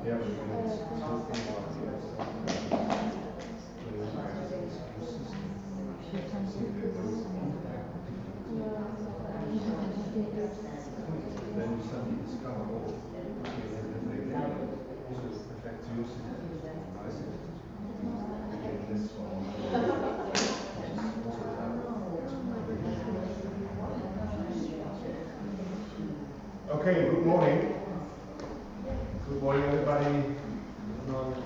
Yeah, but when it's talking about then you suddenly discover, oh, okay, then they also affect your citizens, my citizens. Again, this okay, good morning. Good morning, everybody. Good morning.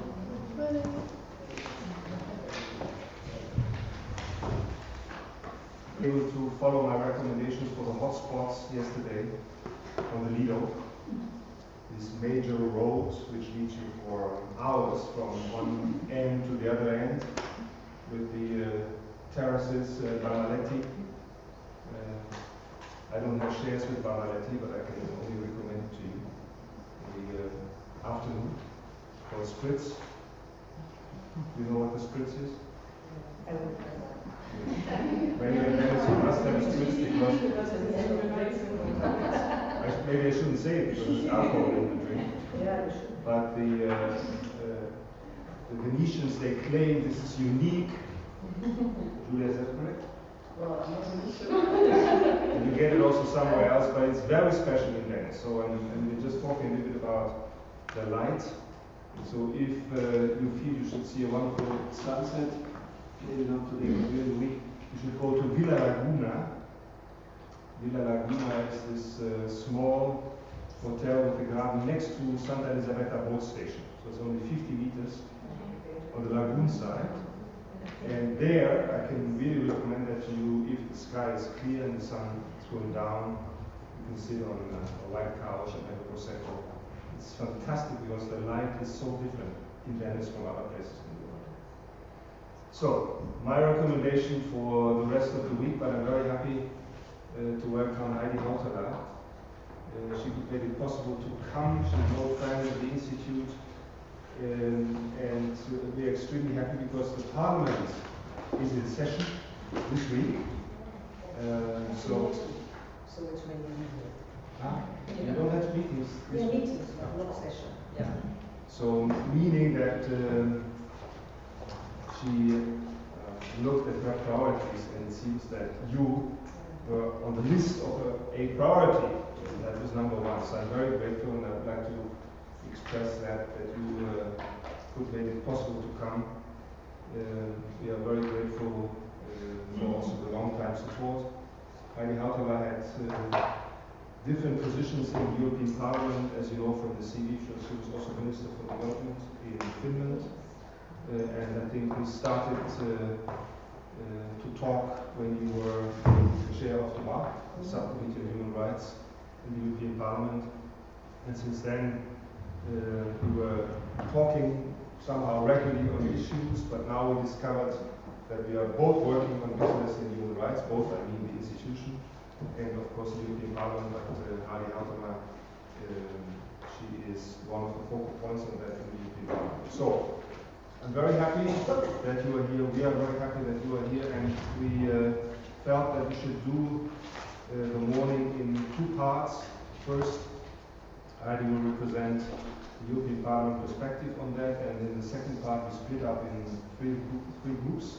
Able to follow my recommendations for the hotspots yesterday on the Lido. These major roads which lead you for hours from one end to the other end with the terraces, Banaletti. I don't have shares with Banaletti, but I can only recommend it to you in the afternoon for spritz. You know what the spritz is? Maybe you must have a spritz because maybe I shouldn't say it because there's alcohol in the drink. But the Venetians, they claim this is unique. Julia, is that correct? Well, I'm not really sure. And you get it also somewhere else, but it's very special in Venice. So, and we're just talking a little bit about the light. So if you feel you should see a wonderful sunset, maybe not today, but during the week, you should go to Villa Laguna. Villa Laguna is this small hotel with a garden next to Santa Elisabetta boat station. So it's only 50 meters on the lagoon side. And there, I can really recommend that to you, if the sky is clear and the sun is going down, you can sit on a white couch and have a prosecco. It's fantastic because the light is so different in Venice from other places in the world. So, my recommendation for the rest of the week, but I'm very happy to welcome Heidi HAUTALA. She made it possible to come. She's an old friend of the Institute. And we're extremely happy because the Parliament is in session this week. So which may be you don't have meetings this week? Meetings, but not session. Yeah. So meaning that she looked at her priorities, and it seems that you were on the list of a priority. That was number one. So I'm very grateful, and I'd like to express that you could make it possible to come. We are very grateful for also the long-time support. Heidi HAUTALA had different positions in the European Parliament, as you know from the CV. She was also Minister for Development in Finland. And I think we started to talk when you were the chair of the MAP, the Subcommittee on Human Rights in the European Parliament. And since then, we were talking somehow regularly on issues, but now we discovered that we are both working on business in human rights, both, I mean, the institution and of course the European Parliament, but Heidi HAUTALA, she is one of the focal points on that in the European Parliament. So, I'm very happy that you are here, we are very happy that you are here, and we felt that we should do the morning in two parts. First, Heidi will represent the European Parliament perspective on that, and in the second part we split up in three groups,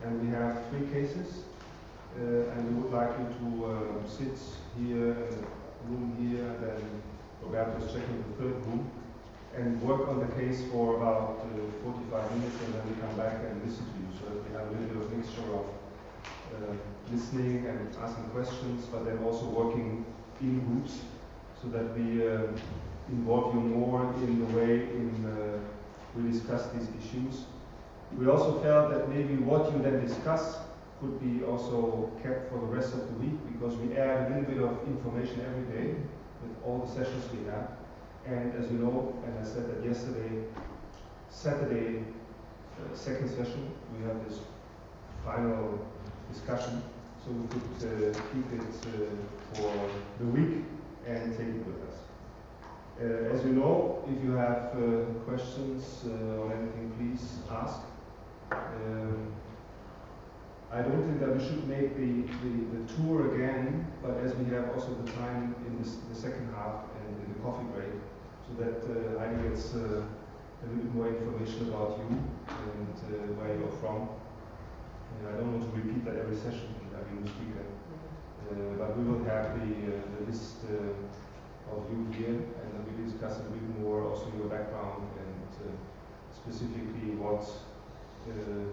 and we have three cases, and we would like you to sit here in the room here, and then Roberto is checking the third room, and work on the case for about 45 minutes, and then we come back and listen to you, so that we have a little bit of mixture of listening and asking questions, but then also working in groups, so that we involve you more in the way we discuss these issues. We also felt that maybe what you then discuss could be also kept for the rest of the week, because we add a little bit of information every day with all the sessions we have. And as you know, and I said that yesterday, Saturday, second session, we have this final discussion, so we could keep it for the week and take it with us. As you know, if you have questions or anything, please ask. I don't think that we should make the tour again, but as we have also the time in the second half and in the coffee break, so that Heidi gets a little bit more information about you and where you're from. I don't want to repeat that every session, every new speaker, but we will have the list of you here, and then we discuss a bit more also your background and specifically what the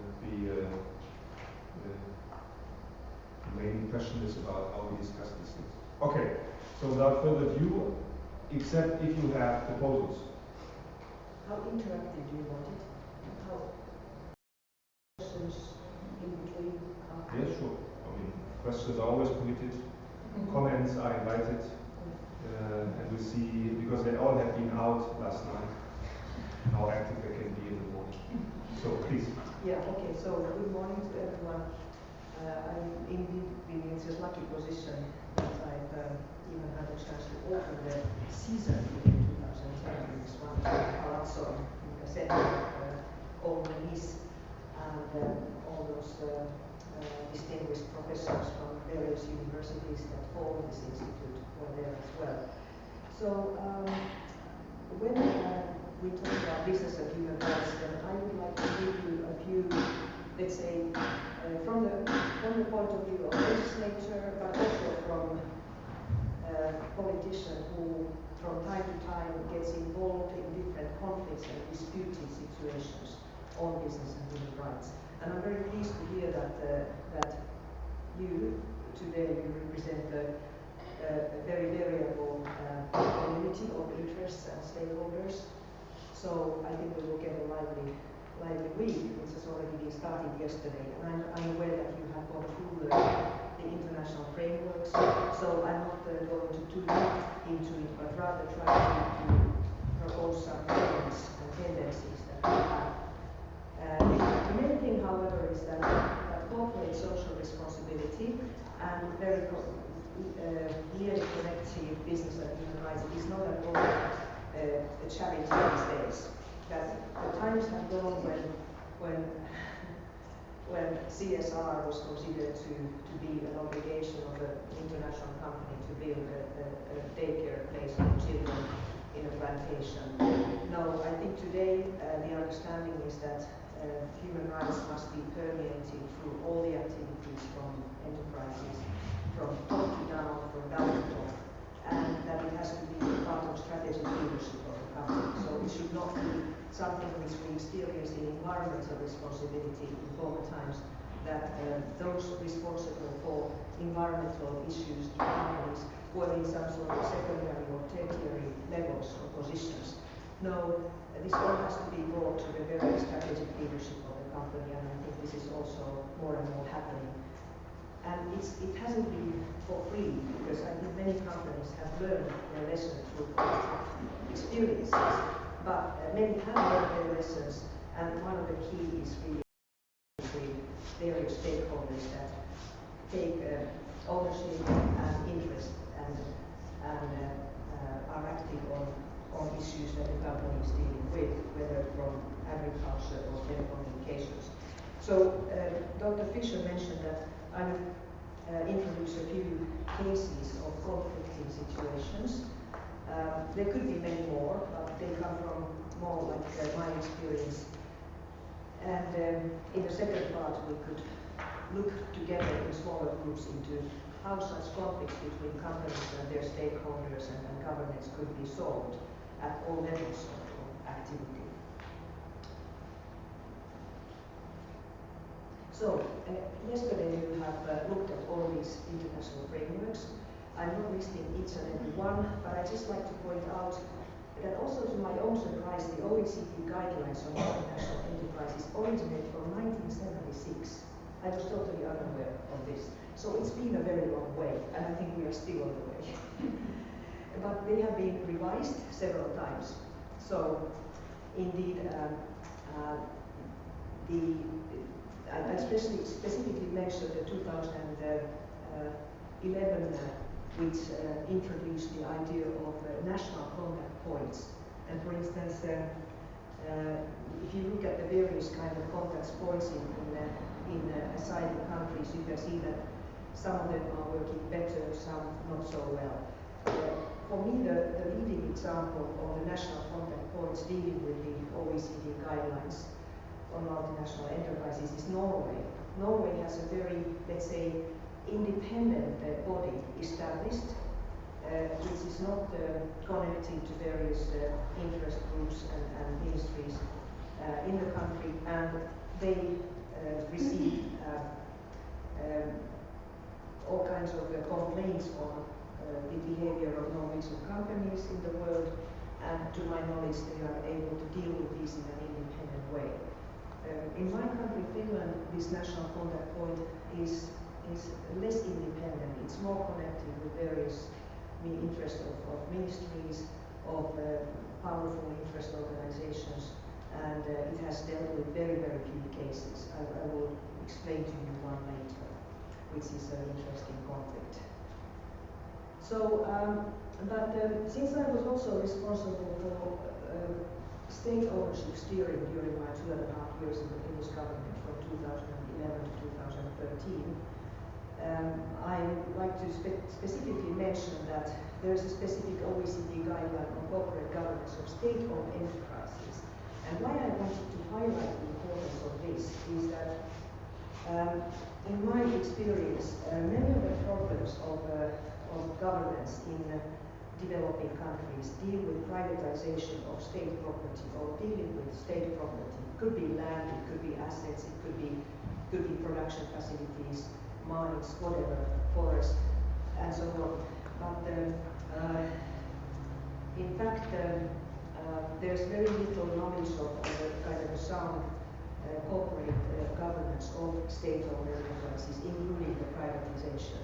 main question is about how we discuss these things. Okay, so without further ado, except if you have proposals. How interactive do you want it? How questions in between? Yes, sure. I mean, questions are always permitted. Comments are invited. And we see, because they all have been out last night, how active they can be in the morning. So please. Yeah, okay, so good morning to everyone. I'm indeed been in this lucky position that I've even had a chance to open the season in 2010 with this one Palazzo in Cassette, old Nice, and all those distinguished professors from various universities that form this institute were there as well. So when we talk about business and human rights, then I would like to give you a few, let's say, from the point of view of legislature, but also from a politician who from time to time gets involved in different conflicts and disputed situations on business and human rights. And I'm very pleased to hear that you today represent a very variable community of interests and stakeholders. So I think we will get a lively week, which has already been started yesterday. And I'm aware that you have gone through the international frameworks, so I'm not going to too deep into it, but rather try to propose some trends and tendencies that we have. The main thing, however, is that corporate social responsibility and very nearly connected business and human rights is not at all a challenge these days. That the times have gone when CSR was considered to be an obligation of an international company to build a daycare place for children in a plantation. No, I think today the understanding is that human rights must be permeated through all the activities from enterprises, from top to down, from down to top, and that it has to be part of strategic leadership of the company. So it should not be something which we experience in environmental responsibility in former times, that those responsible for environmental issues in companies were in some sort of secondary or tertiary levels or positions. No, this all has to be brought to the very strategic leadership of the company, and I think this is also more and more happening. And it hasn't been for free, because I think many companies have learned their lessons through experiences, but many have learned their lessons, and one of the key is really various stakeholders that take ownership and interest and are active on issues that the company is dealing with, whether from agriculture or telecommunications. So Dr. Fischer mentioned that I would introduce a few cases of conflicting situations. There could be many more, but they come from more like my experience. And in the second part, we could look together in smaller groups into how such conflicts between companies and their stakeholders and governments could be solved at all levels of activity. So, yesterday you have looked at all these international frameworks. I'm not listing each and every one, but I'd just like to point out that also to my own surprise, the OECD guidelines on international enterprises originate from 1976. I was totally unaware of this. So it's been a very long way, and I think we are still on the way. But they have been revised several times. So indeed, I specifically mentioned the 2011 which introduced the idea of national contact points. And for instance, if you look at the various kind of contact points in assigning countries, you can see that some of them are working better, some not so well. for me, the leading example of the national contact points dealing with the OECD guidelines on multinational enterprises is Norway. Norway has a very, let's say, independent body established, which is not connected to various interest groups and ministries in the country, and they receive all kinds of complaints on the behavior of Norwegian companies in the world, and to my knowledge they are able to deal with these in an independent way. In my country, Finland, this national contact point is less independent. It's more connected with various interests of ministries, of powerful interest organizations, and it has dealt with very, very few cases. I will explain to you one later, which is an interesting conflict. So, since I was also responsible for state ownership steering during my 2.5 years in the Finnish government from 2011 to 2013, I would like to specifically mention that there is a specific OECD guideline on corporate governance of state-owned enterprises. And why I wanted to highlight the importance of this is that in my experience, many of the problems of governance in developing countries deal with privatization of state property or dealing with state property. It could be land, it could be assets, it could be production facilities, mines, whatever, forests, and so on. But in fact, there's very little knowledge of kind of a sound corporate governance of state-owned enterprises, including the privatization.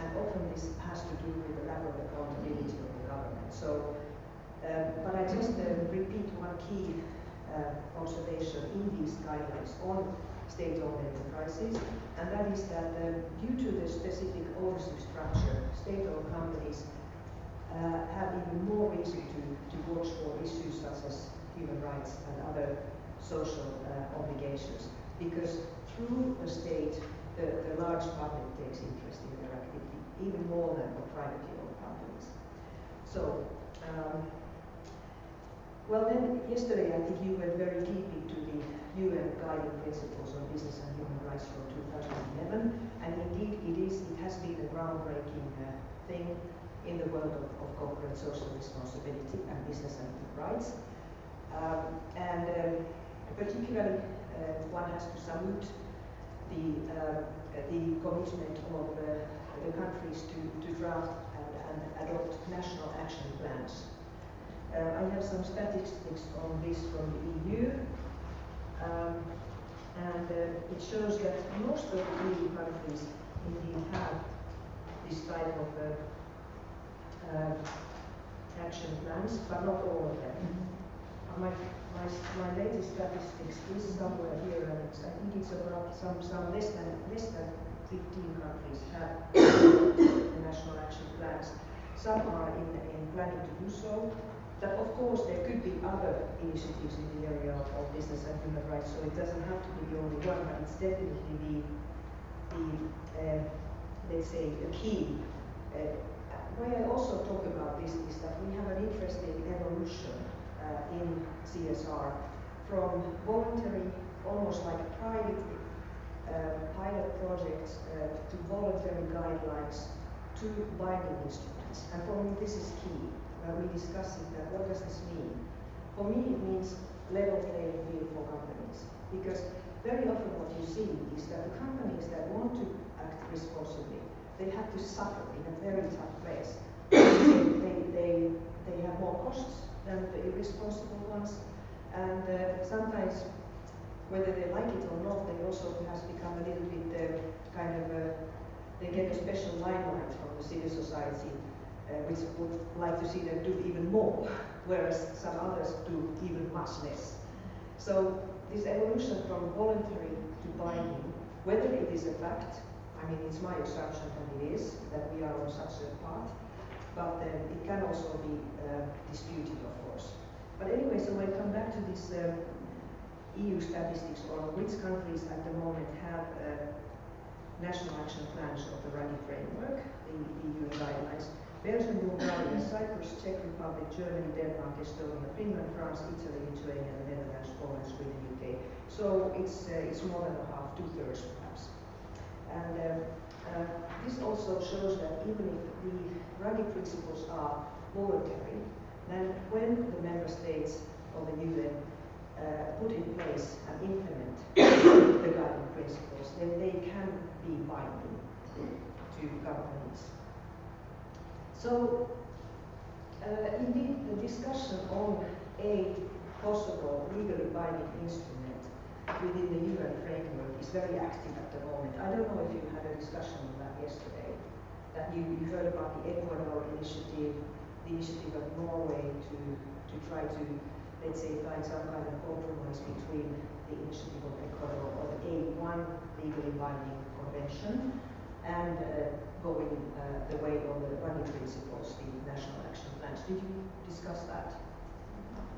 And often this has to do with the lack of accountability of the government. So, but I just repeat one key observation in these guidelines on state-owned enterprises, and that is that due to the specific ownership structure, state-owned companies have even more reason to watch for issues such as human rights and other social obligations, because through the state, the large public takes interest in their activity, even more than for privately owned companies. So, well then, yesterday I think you went very deep into the UN Guiding Principles on Business and Human Rights from 2011, and indeed it has been a groundbreaking thing in the world of corporate social responsibility and business and human rights. Particularly, one has to salute the commitment of the countries to draft and adopt national action plans. I have some statistics on this from the EU, and it shows that most of the EU countries indeed have this type of action plans, but not all of them. My latest statistics is somewhere here, and I think it's about some less than 15 countries have the national action plans. Some are in planning to do so. But of course, there could be other initiatives in the area of business and human rights, so it doesn't have to be the only one, but it's definitely let's say, the key. Why I also talk about this is that we have an interesting evolution in CSR from voluntary, almost like private pilot projects to voluntary guidelines to binding instruments. And for me, this is key. When we discuss it, that what does this mean? For me, it means level playing field for companies. Because very often what you see is that the companies that want to act responsibly, they have to suffer in a very tough place. They have more costs than the irresponsible ones, and sometimes, whether they like it or not, they also perhaps become a little bit they get a special limelight from the civil society, which would like to see them do even more, whereas some others do even much less. So this evolution from voluntary to binding, whether it is a fact, I mean, it's my assumption that it is, that we are on such a path, but it can also be disputed, of course. But anyway, so I come back to this EU statistics on which countries at the moment have national action plans of the RAGI framework, the EU guidelines. Belgium, Bulgaria, Cyprus, Czech Republic, Germany, Denmark, Estonia, Finland, France, Italy, Lithuania, the Netherlands, Poland, Sweden, UK. So it's more than a half, 2/3 perhaps. And this also shows that even if the Ruggie principles are voluntary, then when the member states of the UN put in place and implement the guiding principles, then they can be binding to companies. So, indeed, the discussion on a possible legally binding instrument within the UN framework is very active at the moment. I don't know if you had a discussion on that yesterday, that you heard about the Ecuador initiative, the initiative of Norway to try to, let's say, find some kind of compromise between the initiative of Ecuador or the A1 legally binding convention and going the way of the Ruggie principles, the national action plans. Did you discuss that?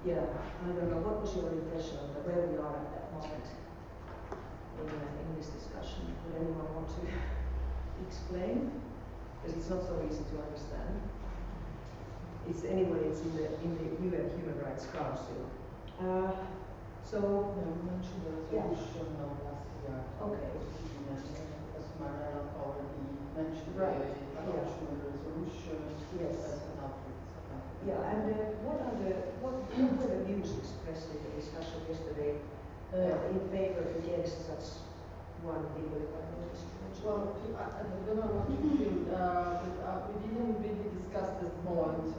Yeah, I don't know. What was your impression of where we are at that moment in this discussion? Would anyone want to explain? Because it's not so easy to understand. It's anyway, it's in the UN Human Rights Council. So we mentioned the resolution of last year. Okay. As Mariella already mentioned, Right. the adoption of the resolution Yes. as an output. Yeah, and what were the views expressed in the discussion yesterday in favor against such one legally binding instrument? Well, I don't know what you think, but we didn't really discuss this point.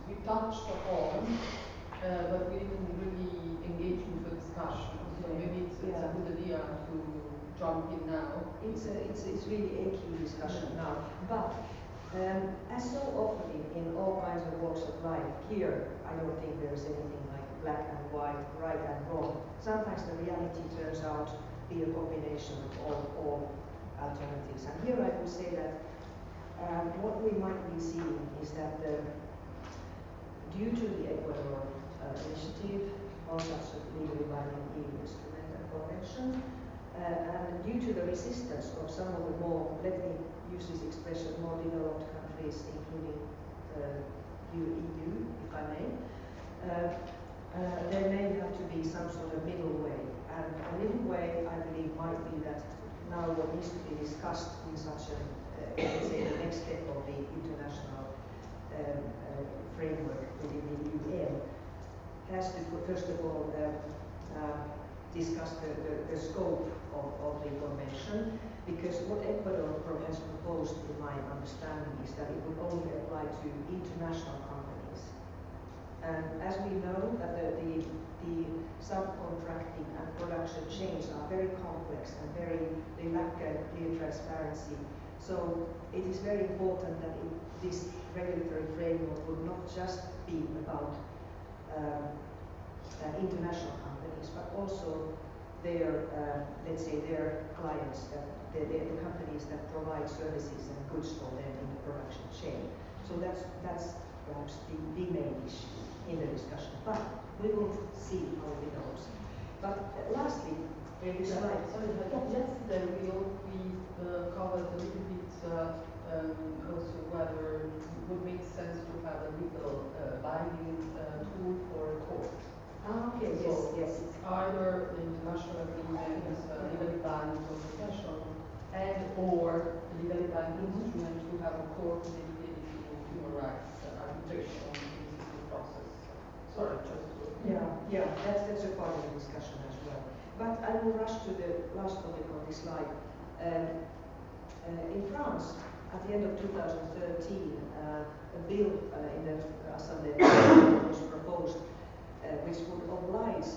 We touched upon, but we didn't really engage into a discussion. So maybe it's a good idea to jump in now. It's really a key discussion now, but. As so often in all kinds of walks of life, here I don't think there is anything like black and white, right and wrong. Sometimes the reality turns out to be a combination of all alternatives. And here I would say that what we might be seeing is that due to the Ecuador initiative on such a legally binding EU instrument and convention, and due to the resistance of some of the more, let me use this expression, more developed countries, including EU, if I may, there may have to be some sort of middle way. And a middle way, I believe, might be that now what needs to be discussed in such a, let's say, the next step of the international framework within the UN has to, first of all, discuss the scope of the convention, because what Ecuador has proposed, in my understanding, is that it would only apply to international companies. And as we know that the subcontracting and production chains are very complex and they lack clear transparency. So it is very important that this regulatory framework would not just be about international companies, but also their, let's say, their clients, the companies that provide services and goods for them in the production chain. So that's perhaps the main issue in the discussion. But we will see how it develops. But lastly, maybe slide. Sorry, yesterday we covered a little bit also whether it would make sense to have a legal binding tool for a court. Okay, So yes. it's either the international agreement, legally binding or international, and or the legally binding instrument to have a court dedicated to human rights arbitration on the process. Sorry, just to... Yeah, that's a part of the discussion as well. But I will rush to the last topic on this slide. In France, at the end of 2013, a bill in the Assembly was proposed which would oblige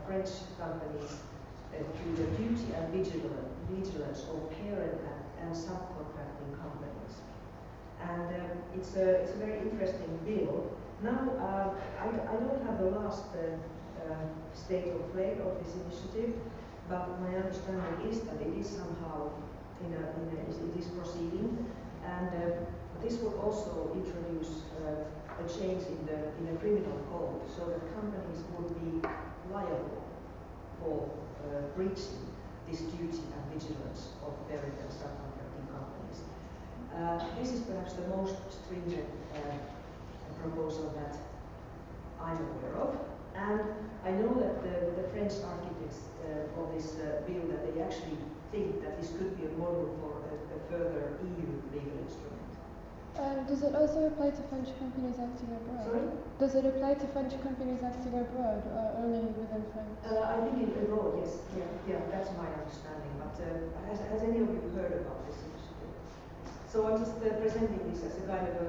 French companies to the duty and vigilance of parent and subcontracting companies. And it's a very interesting bill. Now, I don't have the last state of play of this initiative, but my understanding is that it is somehow it is proceeding, and this would also introduce a change in the criminal code, so that companies would be liable for breaching this duty and vigilance of parent and subcontracting companies. This is perhaps the most stringent proposal that I'm aware of. And I know that the French architects of this bill, that they actually think that this could be a model for a further EU legal instrument. Does it also apply to French companies acting abroad? Sorry? Does it apply to French companies acting abroad or only within France? I think abroad, yes. Yeah, that's my understanding. But has any of you heard about this initiative? So I'm just presenting this as a kind of a,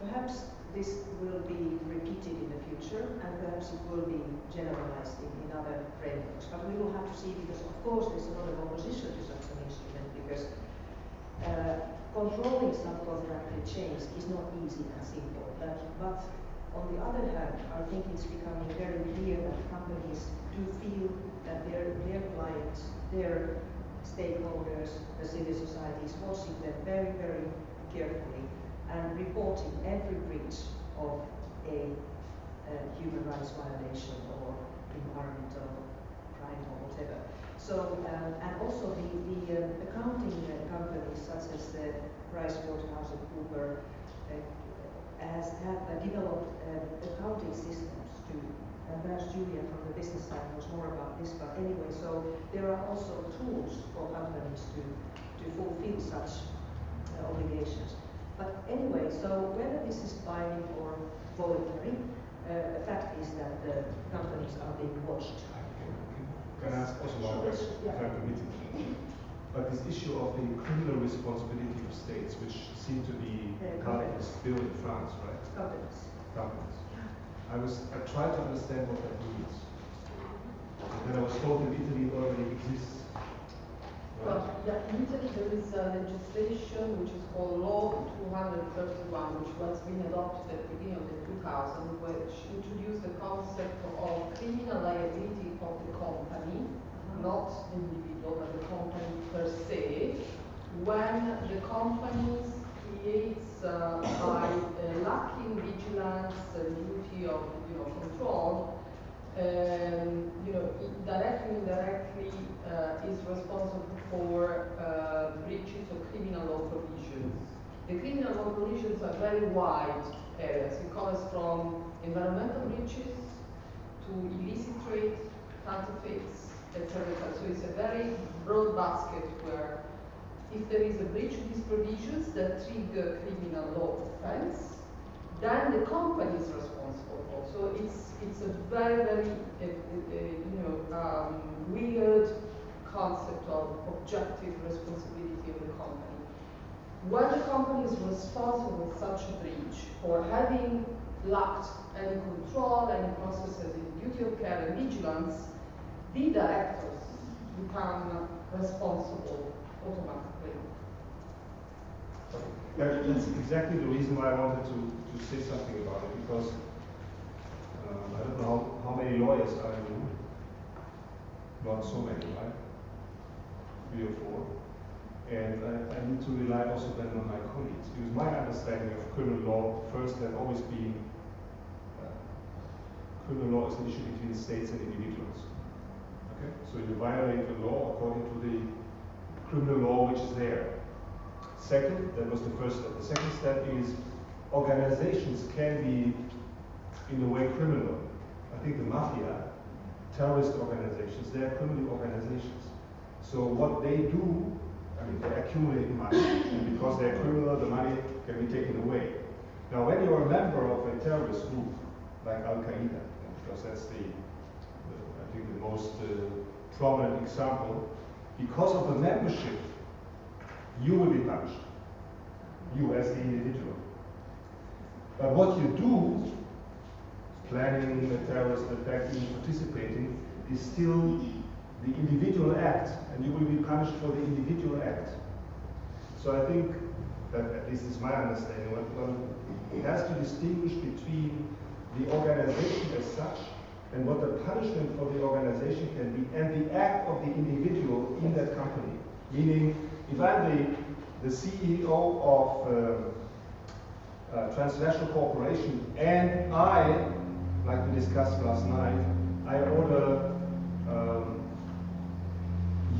perhaps this will be repeated in the future, and perhaps it will be generalized in other frameworks. But we will have to see, because of course there's a lot of opposition to such an instrument, because controlling subcontractor chains is not easy and simple. But on the other hand, I think it's becoming very clear that companies do feel that their clients, their stakeholders, the civil society is watching them very, very carefully and reporting every breach of a human rights violation or environmental crime or whatever. So, and also the accounting companies such as PricewaterhouseCoopers have developed accounting systems to, perhaps Julia from the business side knows more about this, but anyway, so there are also tools for companies to fulfill such obligations. But anyway, so whether this is binding or voluntary, the fact is that the companies are being watched. Can I ask also one question, if I'm permitted? But this issue of the criminal responsibility of states, which seem to be part of this bill in France, right? Companies. Companies. I tried to understand what that means. And then I was told in Italy it already exists. Right? Well, yeah, in Italy there is a legislation which is called Law 231, which was being adopted at the beginning of the 2000s, which introduced the concept of criminal liability of the company, not the individual, but the company per se, when the company creates by lacking vigilance and duty of control, directly, indirectly is responsible for breaches of criminal law provisions. The criminal law provisions are very wide areas. It covers from environmental breaches to illicit trade, counterfeits, etc. So it's a very broad basket where if there is a breach of these provisions that trigger criminal law offense, then the company is responsible for. So it's a very, very weird concept of objective responsibility of the company. When the company is responsible for such a breach or having lacked any control, any processes in duty of care and vigilance, the directors become responsible automatically. That's exactly the reason why I wanted to say something about it, because I don't know how many lawyers are in the room. Not so many, right? 3 or 4. And I need to rely also then on my colleagues, because my understanding of criminal law first had always been criminal law is an issue between states and individuals. Okay? So you violate the law according to the criminal law which is there. Second, that was the first step. The second step is organizations can be in a way criminal. I think the mafia, terrorist organizations, they are criminal organizations. So what they do, I mean, they accumulate money, and because they're criminal, the money can be taken away. Now, when you're a member of a terrorist group, like Al-Qaeda, because that's I think the most prominent example, because of the membership, you will be punished, you as the individual. But what you do, planning a terrorist attack, even participating, is still the individual act, and you will be punished for the individual act. So I think that, at least is my understanding, one has to distinguish between the organization as such and what the punishment for the organization can be, and the act of the individual in that company. Meaning, if I'm the CEO of a transnational corporation, and I, like we discussed last night, I order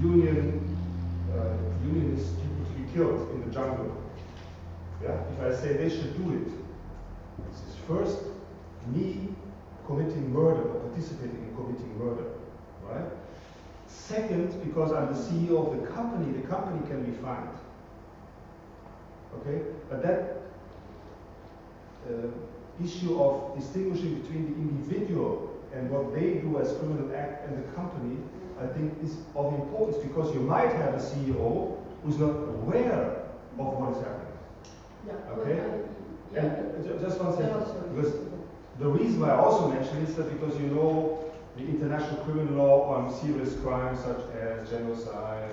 unionist duty killed in the jungle. Yeah? If I say they should do it, this is first me committing murder or participating in committing murder, right? Second, because I'm the CEO of the company can be fined. Okay? But that issue of distinguishing between the individual and what they do as criminal act and the company, I think is of importance, because you might have a CEO who's not aware of what is happening. Yeah. Okay? Yeah. And just one second, No, sorry. because the reason why I also mention is that because you know the international criminal law on serious crimes such as genocide,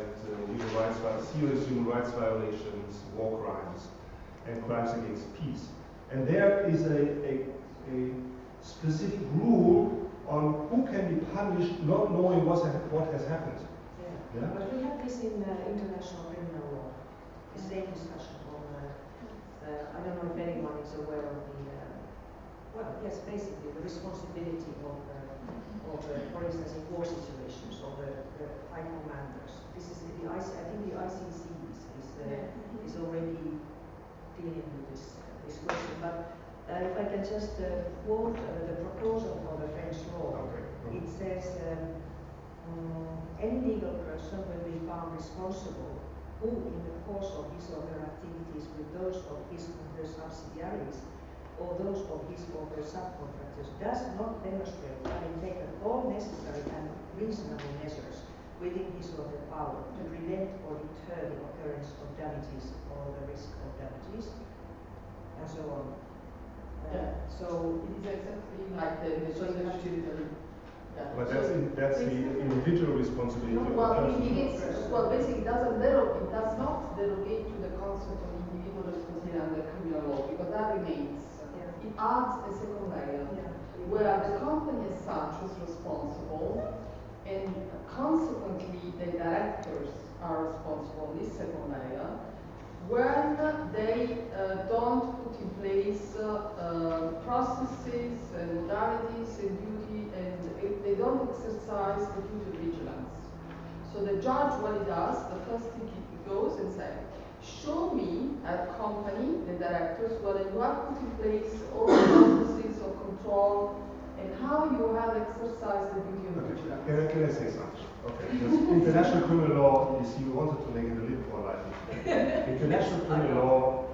serious human rights violations, war crimes, and crimes against peace. And there is a specific rule on who can be punished not knowing what has happened. Yeah. But we have this in international criminal law, the same discussion on, I don't know if anyone is aware of the, well, yes, basically the responsibility of for instance, in war situations, of the high commanders. This is I think the ICC is already dealing with this question. But if I can just quote the proposal for the French law, it says any legal person will be found responsible who, in the course of his or her activities with those of his or her subsidiaries or those of his or her subcontractors, does not demonstrate having taken all necessary and reasonable measures within his or her power to prevent or deter the occurrence of damages or the risk of damages, and so on. So it is exactly like the so you have to. But that's the individual responsibility of the person. Basically, it does not derogate to the concept of individual responsibility under criminal law, because that remains. It adds a second layer, where the company as such is responsible, and consequently the directors are responsible in this second layer, when they don't put in place processes and modalities and duty, and if they don't exercise the duty of vigilance. So the judge, what he does, the first thing he goes and says, show me a company, the directors, whether you have put in place all the processes of control and how you have exercised the duty of vigilance. Can I say something? Okay. Because international criminal law, you see, we wanted to make it a little more lively. International criminal law,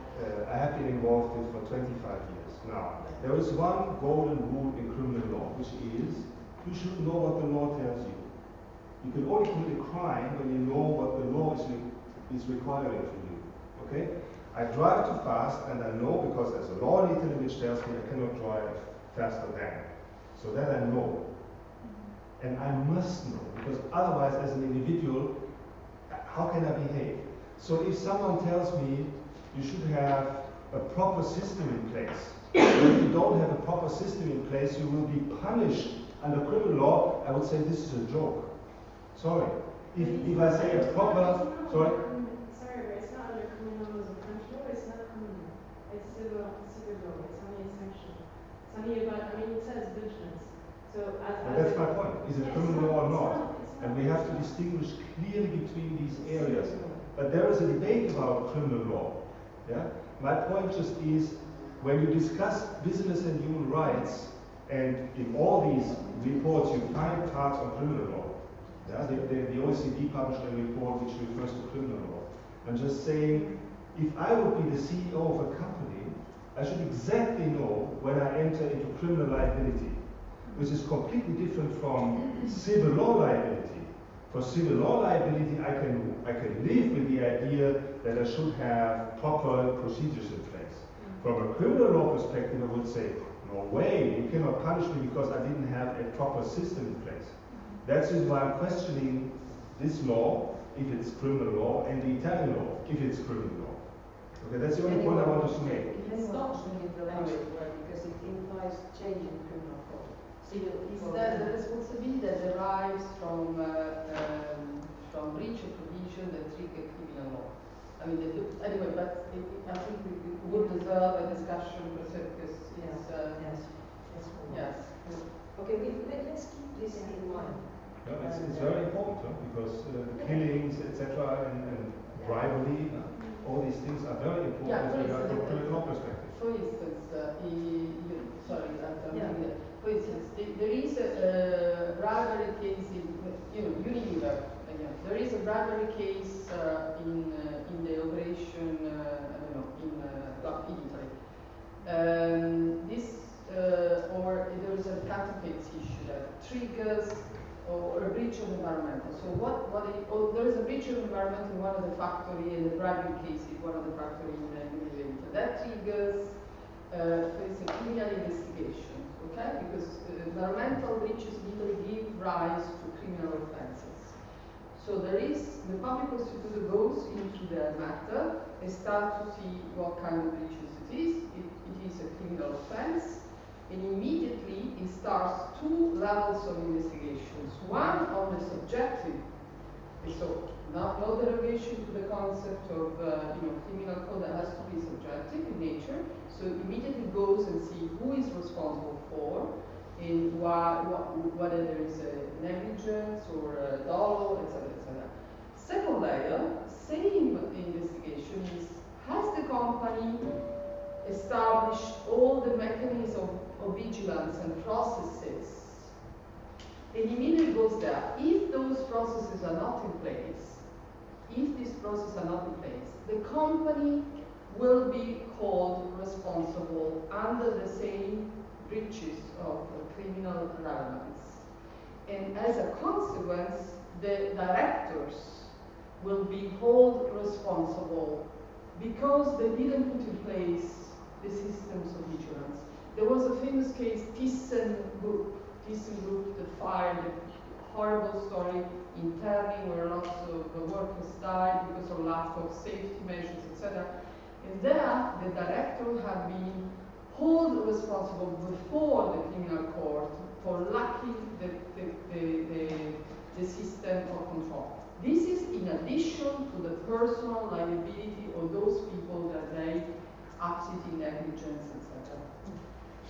I have been involved with for 25 years. Now, there is one golden rule in criminal law, which is you should know what the law tells you. You can only commit a crime when you know what the law is requiring from you. Okay? I drive too fast, and I know because there's a law in Italy which tells me I cannot drive faster than. So that I know. And I must know, because otherwise, as an individual, how can I behave? So if someone tells me you should have a proper system in place, if you don't have a proper system in place, you will be punished under criminal law, I would say this is a joke. Sorry. If I say a proper, sorry? Sorry, but it's not under criminal laws of French law, it's not criminal. It's civil law, it's only a sanction. It's only about, it says vigilance. So but that's my point. Is it criminal law or not? And we have to distinguish clearly between these areas. But there is a debate about criminal law. Yeah? My point just is, when you discuss business and human rights, and in all these reports you find parts on criminal law. Yeah? The OECD published a report which refers to criminal law. I'm just saying, if I would be the CEO of a company, I should exactly know when I enter into criminal liability, which is completely different from civil law liability. For civil law liability, I can live with the idea that I should have proper procedures in place. From a criminal law perspective, I would say, no way, you cannot punish me because I didn't have a proper system in place. That's why I'm questioning this law, if it's criminal law, and the Italian law, if it's criminal law. Okay, that's the only point I wanted to make. It's not in the last word because it implies changing criminal code. It's the responsibility that derives from breach of provision that trigger criminal law. Anyway, but I think we would deserve a discussion per se because it's yes. Okay, let's keep this in mind. No, it's very important because killings, etc., and bribery, all these things are very important Yeah, for from instance, a criminal law perspective. for instance, sorry, I'm Yeah. thinking that. For instance, there is a bribery case in, Unilever. There is a bribery case in the operation, I don't know, in Italy. Or there is a counterfeit issue that triggers or a breach of environmental. So there is a breach of environment in one of the factory, and the bribery case is one of the factory in Unilever. That triggers, for instance, criminal investigation, okay? Because environmental breaches in Italy give rise to criminal offenses. So the public prosecutor goes into the matter and starts to see what kind of breaches it is. It is a criminal offense, and immediately it starts two levels of investigations. One on the subjective, so no derogation to the concept of criminal code that has to be subjective in nature. So immediately goes and see who is responsible for, and whether there is a negligence or a dolo, etc., etc. Second layer, same investigation is, has the company established all the mechanisms of vigilance and processes? And immediately goes there. If those processes are not in place, the company will be called responsible under the same breaches of criminal relevance. And as a consequence, the directors will be held responsible because they didn't put in place the systems of vigilance. There was a famous case, ThyssenKrupp, the fire, the horrible story in Terni where lots of the workers died because of lack of safety measures, etc. And there, the director had been held responsible before the criminal court for lacking the system of control. This is in addition to the personal liability of those people that they acted in negligence, etc.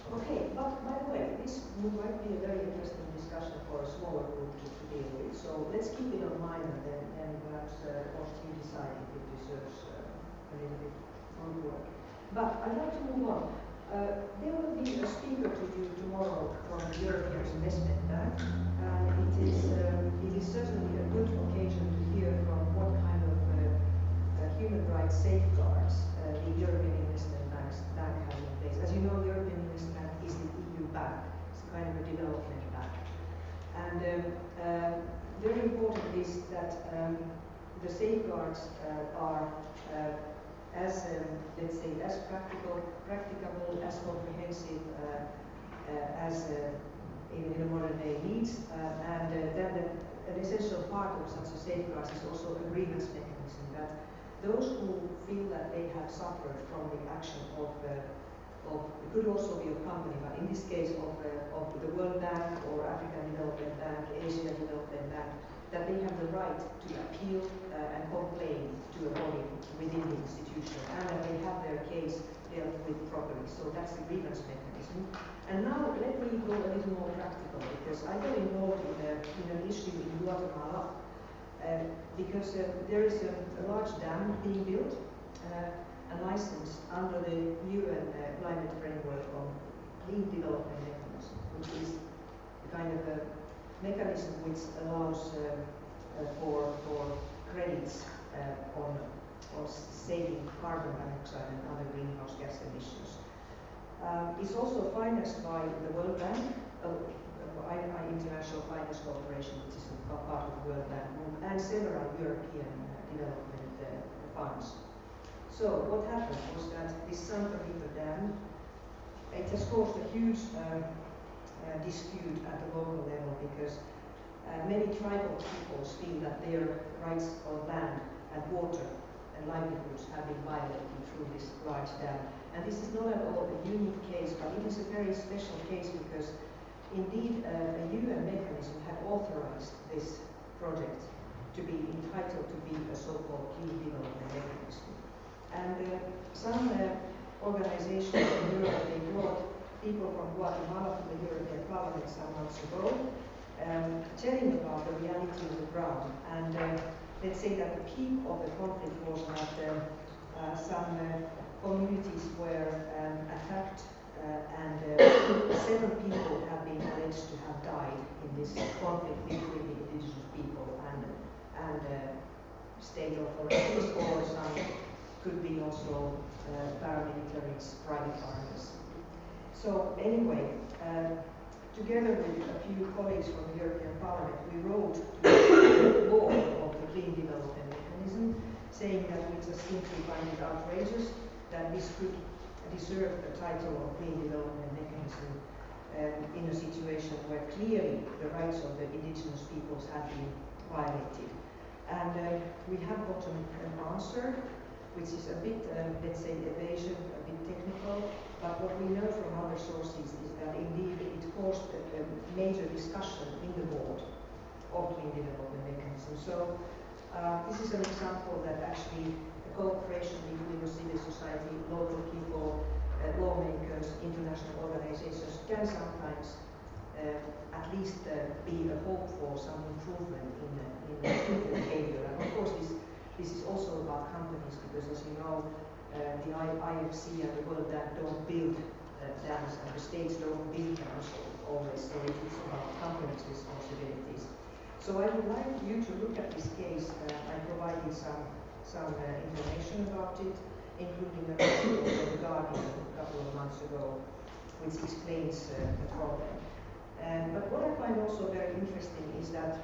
Okay, but by the way, this might be a very interesting discussion for a smaller group to deal with. So let's keep it on mind, and perhaps once you decide if it deserves a little bit more work. But I'd like to move on. There will be a speaker to you tomorrow from the European Investment Bank, and it is certainly a good occasion to hear from what kind of human rights safeguards the European Investment Bank has in place. As you know, the European Investment Bank is the EU bank. It's kind of a development bank. And very important is that the safeguards are as, let's say, as practicable, as comprehensive as in the modern day needs. And then an essential part of such a safeguards is also a grievance mechanism, that those who feel that they have suffered from the action of it could also be a company, but in this case of the World Bank or African Development Bank, Asia Development Bank, that they have the right to appeal and complain to a body within the institution, and that they have their case dealt with properly. So that's the grievance mechanism. And now let me go a little more practical, because I got involved in an issue in Guatemala because there is a large dam being built and licensed under the UN climate framework on clean development mechanism, which is the kind of a mechanism which allows for credits on saving carbon dioxide and other greenhouse gas emissions. It's also financed by the World Bank, International Finance Corporation, which is a part of the World Bank Group, and several European development funds. So what happened was that this Santa Rita Dam, it has caused a huge dispute at the local level, because many tribal peoples feel that their rights on land and water and livelihoods have been violated through this large dam. And this is not at all a unique case, but it is a very special case because indeed a UN mechanism had authorized this project to be entitled to be a so-called clean development mechanism. And some organizations in Europe, they brought people from Guatemala to the European Parliament some months ago, telling about the reality of the ground. And let's say that the peak of the conflict was that some communities were attacked and 7 people have been alleged to have died in this conflict between the indigenous people and state authorities, or some could be also paramilitaries, private armies. So anyway, together with a few colleagues from the European Parliament, we wrote to the law of the Clean Development Mechanism, saying that we just simply find it outrageous that this could deserve the title of Clean Development Mechanism in a situation where clearly the rights of the indigenous peoples have been violated. And we have gotten an answer, which is a bit, let's say, evasion, a bit technical, but what we know from other sources is that indeed it caused a major discussion in the board of Clean Development Mechanism. So this is an example that actually the cooperation between the civil society, local people, lawmakers, international organizations can sometimes at least be a hope for some improvement in behavior. And of course this is also about companies, because as you know, the IFC and the World Bank don't build dams, and the states don't build dams always, so it is about companies' responsibilities. So I would like you to look at this case. I provided some information about it, including a article in The Guardian a couple of months ago, which explains the problem. But what I find also very interesting is that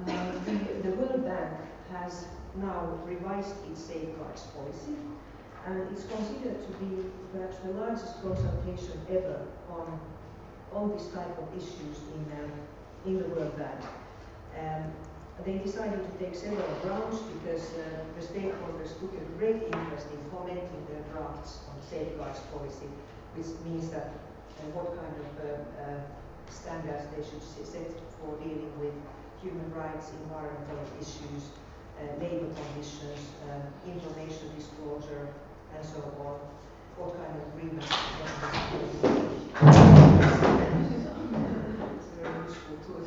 the World Bank has now revised its safeguards policy, and it's considered to be perhaps the largest consultation ever on this type of issues in the World Bank. They decided to take several rounds because the stakeholders took a great interest in commenting their drafts on safeguards policy, which means that what kind of standards they should set for dealing with human rights, environmental issues, labor conditions, information disclosure, and so on. What kind of agreements it's very useful tool.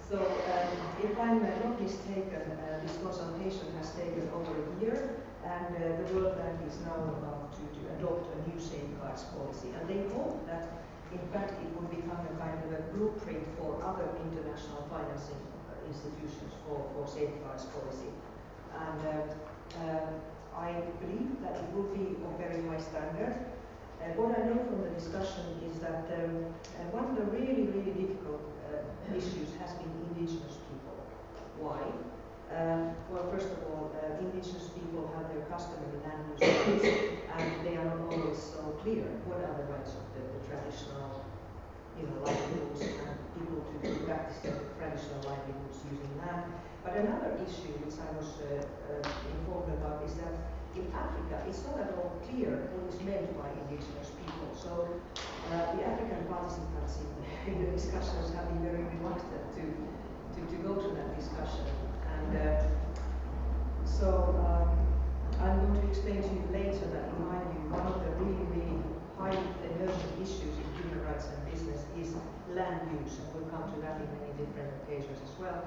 So, if I'm not mistaken, this consultation has taken over a year, and the World Bank is now about to adopt a new safeguards policy. And they hope that, in fact, it will become a kind of a blueprint for other international financing institutions for safeguards policy. And I believe that it will be of very high standard. What I know from the discussion is that one of the really, really difficult issues has been indigenous people. Why? Well, first of all, indigenous people have their customary land use rights, and they are not always so clear what are the rights of the traditional, livelihoods and people to practice their traditional livelihoods using land. But another issue which I was informed about is that in Africa it's not at all clear what is meant by indigenous people. So the African participants in the discussions have been very reluctant to go to that discussion. And so I'm going to explain to you later that in my view one of the really, really high emerging issues in human rights and business is land use, and we'll come to that in many different occasions as well.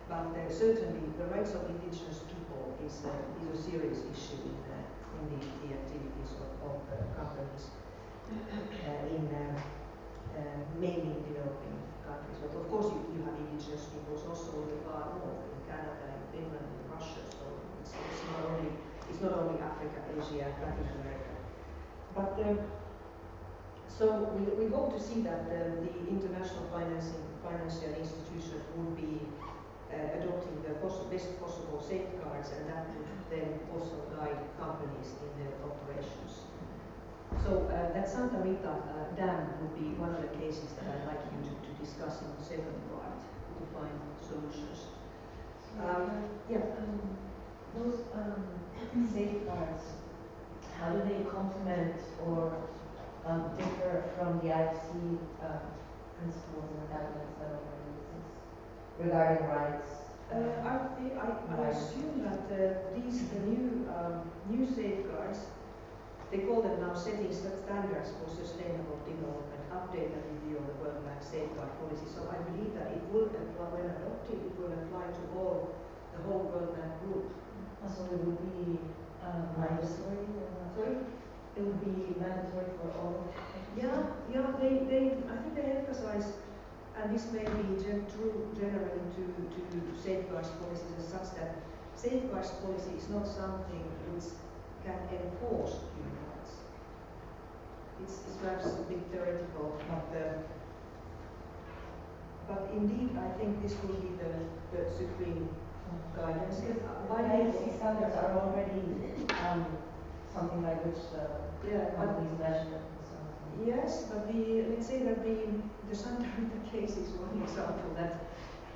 But certainly the rights of indigenous people is a serious issue in the activities of companies mainly in developing countries. But of course you have indigenous peoples also in the far north, in Canada, in Finland, in Russia, so it's not only Africa, Asia, and Latin America. But so we hope to see that the international financial institutions would be adopting the best possible safeguards, and that would then also guide companies in their operations. So that Santa Rita dam would be one of the cases that I'd like you to discuss in the second part to find solutions. Those safeguards, how do they complement or differ from the IFC principles and guidelines that already exist regarding rights? I assume that the new safeguards, they call them now setting standards for sustainable development, update and review of the World Bank safeguard policy. So I believe that it will apply, when adopted, it will apply to all the the whole World Bank Group. So it would be mandatory or not? Sorry? It would be mandatory for all? Yeah, I think they emphasize, and this may be true generally to safeguards policies as such, that safeguards policy is not something which can enforce human rights. It's perhaps a bit theoretical, but indeed I think this will be the supreme guidance. IFC standards are already something by which companies measure. Yes, but let's say that the Santa Rita case is one example that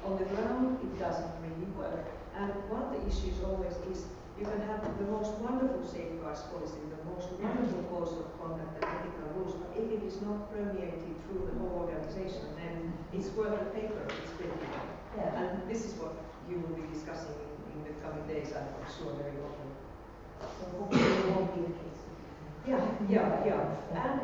on the ground it doesn't really work. And one of the issues always is you can have the most wonderful safeguards policy, the most wonderful codes of conduct and ethical rules, but if it is not permeated through the whole organization, then it's worth the paper it's printed on. Yeah. And this is what you will be discussing in the coming days, I'm sure, very often. So hopefully it won't be the case. Yeah. And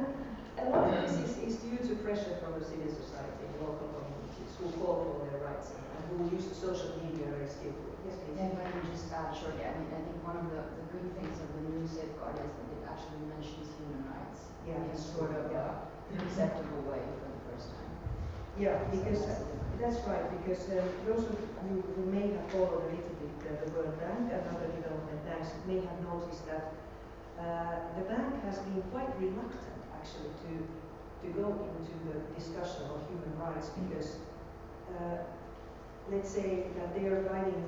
a lot of this is due to pressure from the civil society and local communities who call for their rights and who use the social media very skillfully. Yes, please. Yeah, if I can just add shortly, I mean, I think one of the good things of the new safeguard is that it actually mentions human rights Yeah, in sort of a acceptable way for the first time. Yeah, So because that's that's right, because those of you who may have followed a little bit the World Bank and other development banks may have noticed that the bank has been quite reluctant actually to go into the discussion of human rights because let's say that their guiding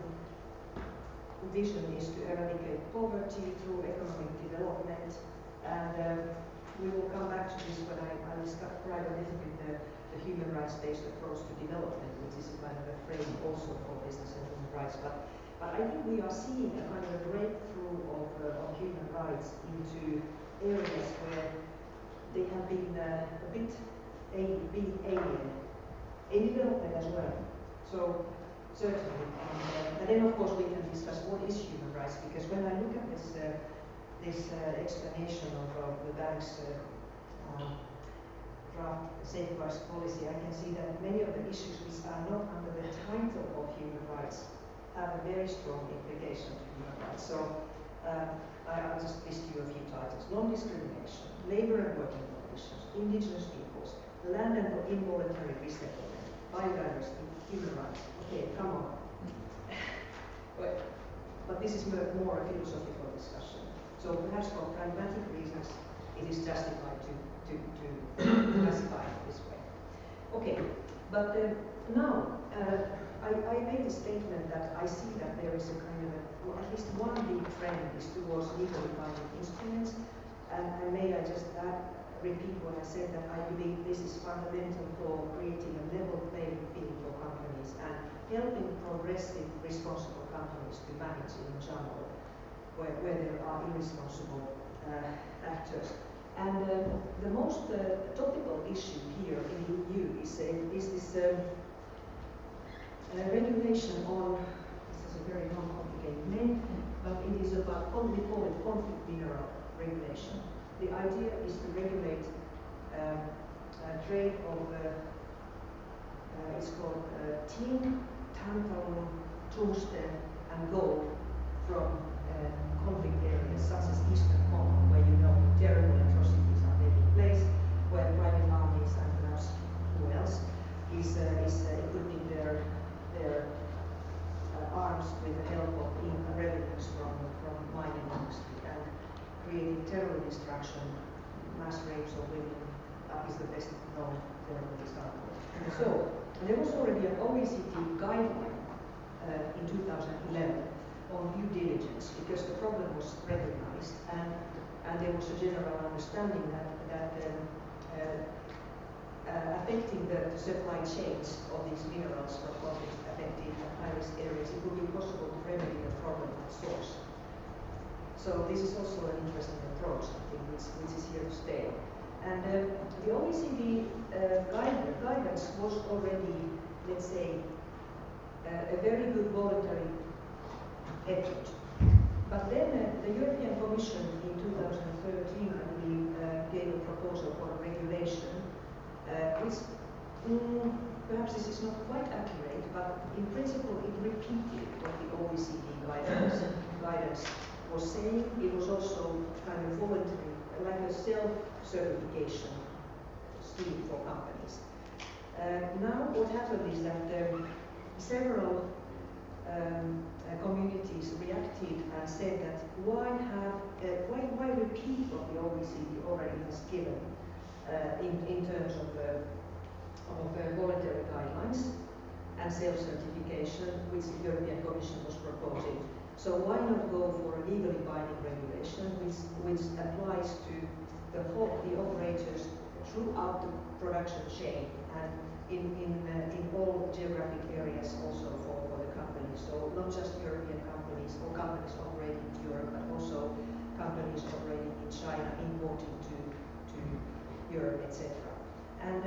vision is to eradicate poverty through economic development, and we will come back to this when I describe a little bit the human rights-based approach to development, which is a kind of a frame also for business and human rights. But I think we are seeing a kind of a breakthrough of human rights into areas where they have been a bit alien in development as well. So certainly, and then of course we can discuss what is human rights, because when I look at this explanation of the bank's draft safeguards policy, I can see that many of the issues which are not under the title of human rights have a very strong implication to human rights. So I'll just list you a few titles: non-discrimination, labor and working conditions, indigenous peoples, land and involuntary resettlement, biodiversity, human rights. Okay, come on. But this is more a philosophical discussion. So perhaps for pragmatic reasons, it is justified to classify it this way. Okay, but now I made a statement that I see that there is a kind of well, at least one big trend is towards legally binding instruments, and may I just repeat what I said, that I believe this is fundamental for creating a level playing field for companies and helping progressive, responsible companies to manage in a jungle where there are irresponsible actors. And the most topical issue here in the EU is this regulation on, this is a very non-complicated name, but it is about, we call it conflict mineral regulation. The idea is to regulate trade of, it's called tin, tantalum, tungsten, and gold from conflict areas such as Eastern Congo, where you know terrible atrocities are taking place, where private armies and perhaps who else is equipping their arms with the help of revenues from mining industry and creating terror destruction, mass rapes of women. That is the best known terror example. So there was already an OECD guideline in 2011 on due diligence, because the problem was recognized and there was a general understanding that affecting the supply chains of these minerals from conflict affected high-risk areas, it would be possible to remedy the problem at source. So this is also an interesting approach, I think, which is here to stay. And the OECD guidance was already, let's say, a very good voluntary effort. But then the European Commission in 2013, I believe, gave a proposal for a regulation which perhaps this is not quite accurate, but in principle it repeated what the OECD guidance was saying. It was also kind of voluntary, like a self-certification scheme for companies. Now what happened is that several communities reacted and said that why repeat what the OECD already has given in terms of voluntary guidelines and self-certification, which the European Commission was proposing. So why not go for a legally binding regulation which applies to the operators throughout the production chain and in all geographic areas also for the companies. So not just European companies or companies operating in Europe, but also companies operating in China, importing to Europe, etc. And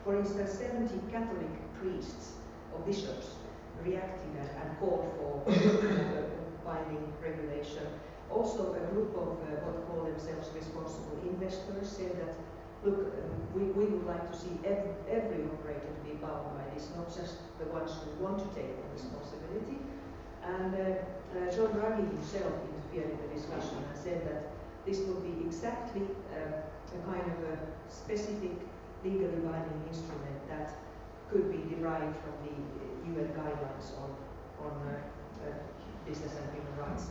for instance, 70 Catholic priests or bishops reacted and called for binding regulation. Also, a group of what call themselves responsible investors said that, look, we would like to see every operator to be bound by this, not just the ones who want to take the responsibility. And John Draghi himself interfered in the discussion and said that this would be exactly a kind of a specific legally binding instrument that could be derived from the UN guidelines on business and human rights.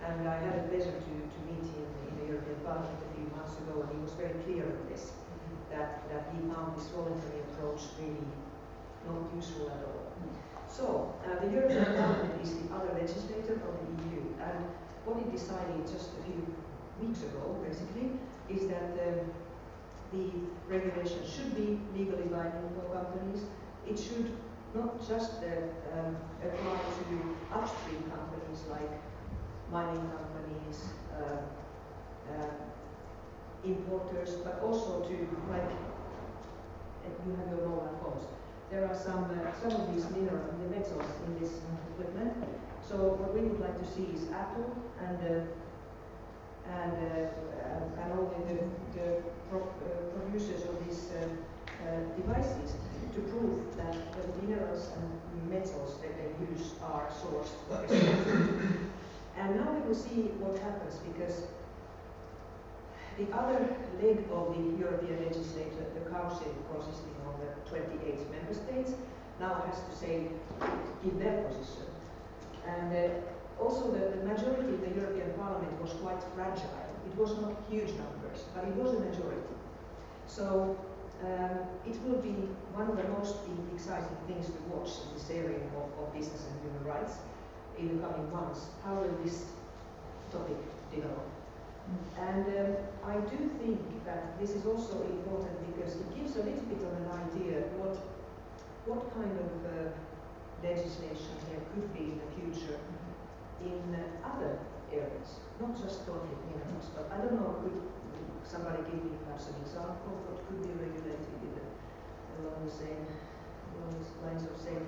And I had a pleasure to meet him in the European Parliament a few months ago, and he was very clear on this, that he found this voluntary approach really not useful at all. So, the European Parliament is the other legislator of the EU, and what it decided just a few weeks ago, basically, is that the regulation should be legally binding for companies. It should not just apply to upstream companies like mining companies, importers, but also to, like, you have your mobile phones. There are some of these the metals in this equipment. So what we would like to see is Apple and all the producers of these devices to prove that the minerals and metals that they use are sourced responsibly. And now we will see what happens, because the other leg of the European legislature, the Council, consisting of the 28 member states, now has to say, give their position. And also the majority in the European Parliament was quite fragile. It was not huge numbers, but it was a majority. So it will be one of the most exciting things to watch in this area of business and human rights in the coming months. How will this topic develop? And I do think that this is also important because it gives a little bit of an idea what kind of legislation there could be in the future in other areas, not just conflict minerals, but I don't know, could somebody give me perhaps an example of what could be regulated along the lines of same?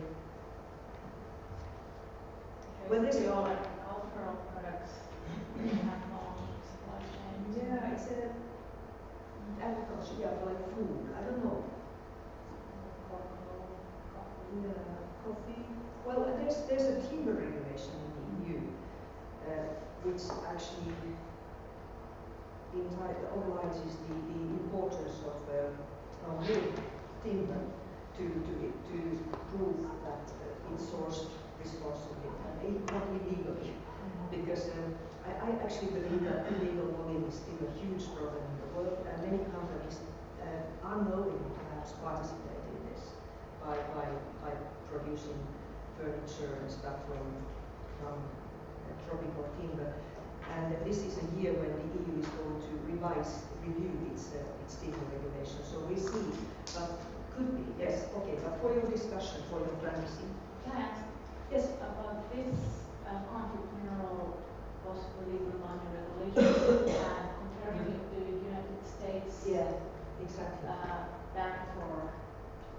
Well, there's all agricultural products, technology, supply chain. Yeah, it's agriculture, yeah, like food, I don't know. Coffee. Yeah, coffee. Well, there's a timber regulation in the EU, which actually obliges the importers of wood, timber, to prove that it's sourced responsibly and not illegally. Because I actually believe that illegal logging is still a huge problem in the world, and many companies unknowingly perhaps participate in this by producing furniture and stuff from tropical timber. And this is a year when the EU is going to review its timber regulation. So we see, but could be, yes, okay. But for your discussion, for your fantasy. Can I ask? Yes. About this conflict mineral possible legal binding regulation and comparing it to the United States Exactly. ban for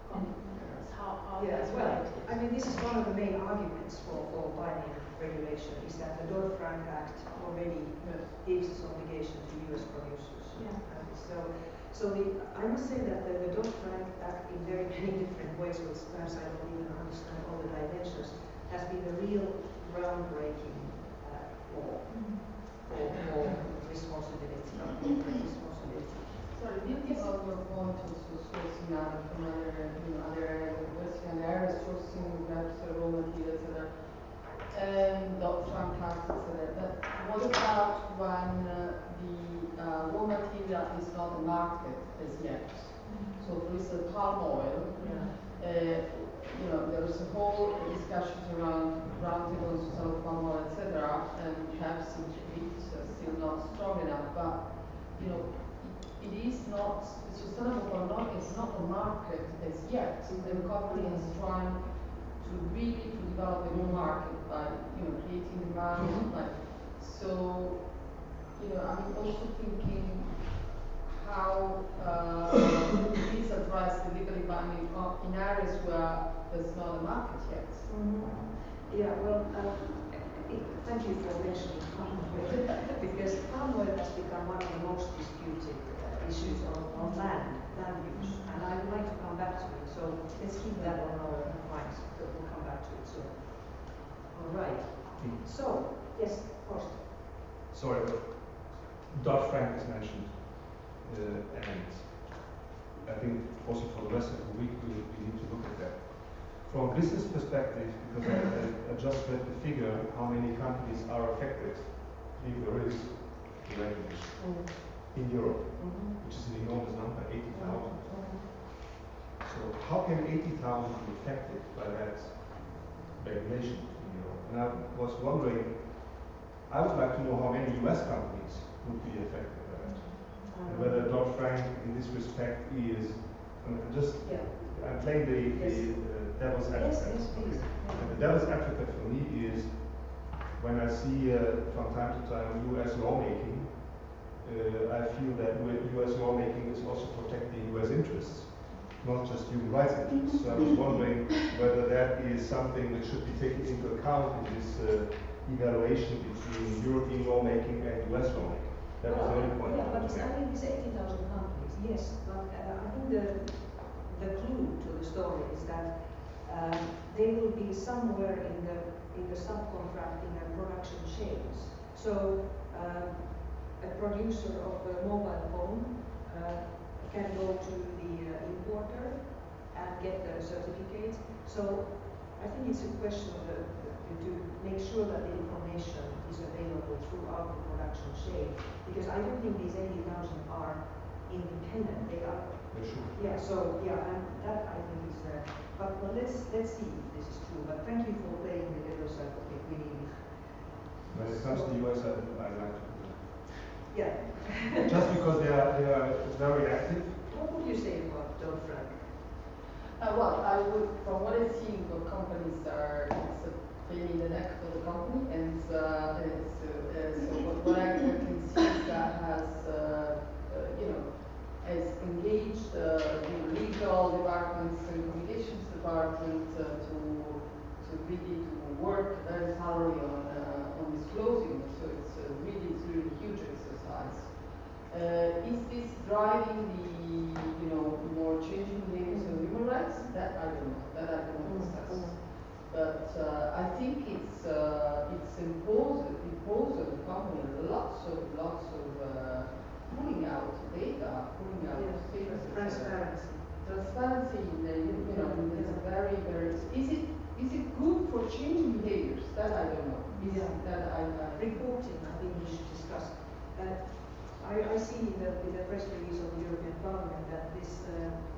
conflict minerals. How Yeah, that's well, related? I mean, this is one of the main arguments for binding regulation, is that the Dodd-Frank Act already gives this obligation to US producers. Yeah. And So I must say that the Dodd-Frank Act in very many different ways, which perhaps I don't even understand all the dimensions, has been a real groundbreaking law for responsibility, corporate responsibility. Sorry, building on your point also sourcing out from other areas of diversity and areas sourcing perhaps raw materials, etc. Dodd-Frank Act, etc. But what about when the raw material is not a market as yet? So, for instance, palm oil. There is a whole discussion around roundtables on sort of palm oil, etc. And perhaps it's still not strong enough, but it is not sustainable or not. It's not a market as yet. The company is trying to really develop a new market by creating demand. I'm also thinking how this address the legally binding in areas where there's not a market yet. Yeah, well, thank you for mentioning palm oil, because palm oil has become one of the most disputed issues on land use, and I would like to come back to it. So let's keep that on our minds. We'll come back to it soon. All right. So yes, of course. Sorry, Dodd-Frank is mentioned, and I think also for the rest of the week we need to look at that. From a business perspective, because I just read the figure how many companies are affected, if there is regulation in Europe, which is an enormous number, 80,000. So how can 80,000 be affected by that regulation in Europe? And I was wondering, I would like to know how many US companies would be affected by that. And whether Dodd-Frank in this respect is, I'm playing the devil's advocate. And the devil's advocate for me is when I see from time to time US lawmaking, I feel that US lawmaking is also protecting US interests, not just human rights interests. So I was wondering whether that is something that should be taken into account in this evaluation between European lawmaking and US lawmaking. That was the only point. Yeah, but I think it's 80,000 companies, yes, but I think the clue to the story is that they will be somewhere in the subcontracting and production chains. So a producer of a mobile phone can go to the importer and get the certificate. So I think it's a question of to make sure that the information is available throughout the production chain, because I don't think these 80,000 are independent. They are. Yeah. So and that I think is. But let's see if this is true. But thank you for playing the devil's advocate. We need it. When it comes to the US, I'd like to. Yeah. Just because they are very active. What would you say about Dodd-Frank? Well, I would, from what I see, what companies are, it's a pain in the neck for the company, and so what I can see is that has engaged legal departments and communications department to really work very thoroughly on disclosing. So it's really a huge exercise. Is this driving the more changing behaviors of human rights? That I don't know. That I cannot discuss. But I think it's imposed on the company lots of pulling out data, pulling out things. Transparency in the is very is it good for changing behaviors? That I don't know. Reporting, I think we should discuss. I see in the press release of the European Parliament that this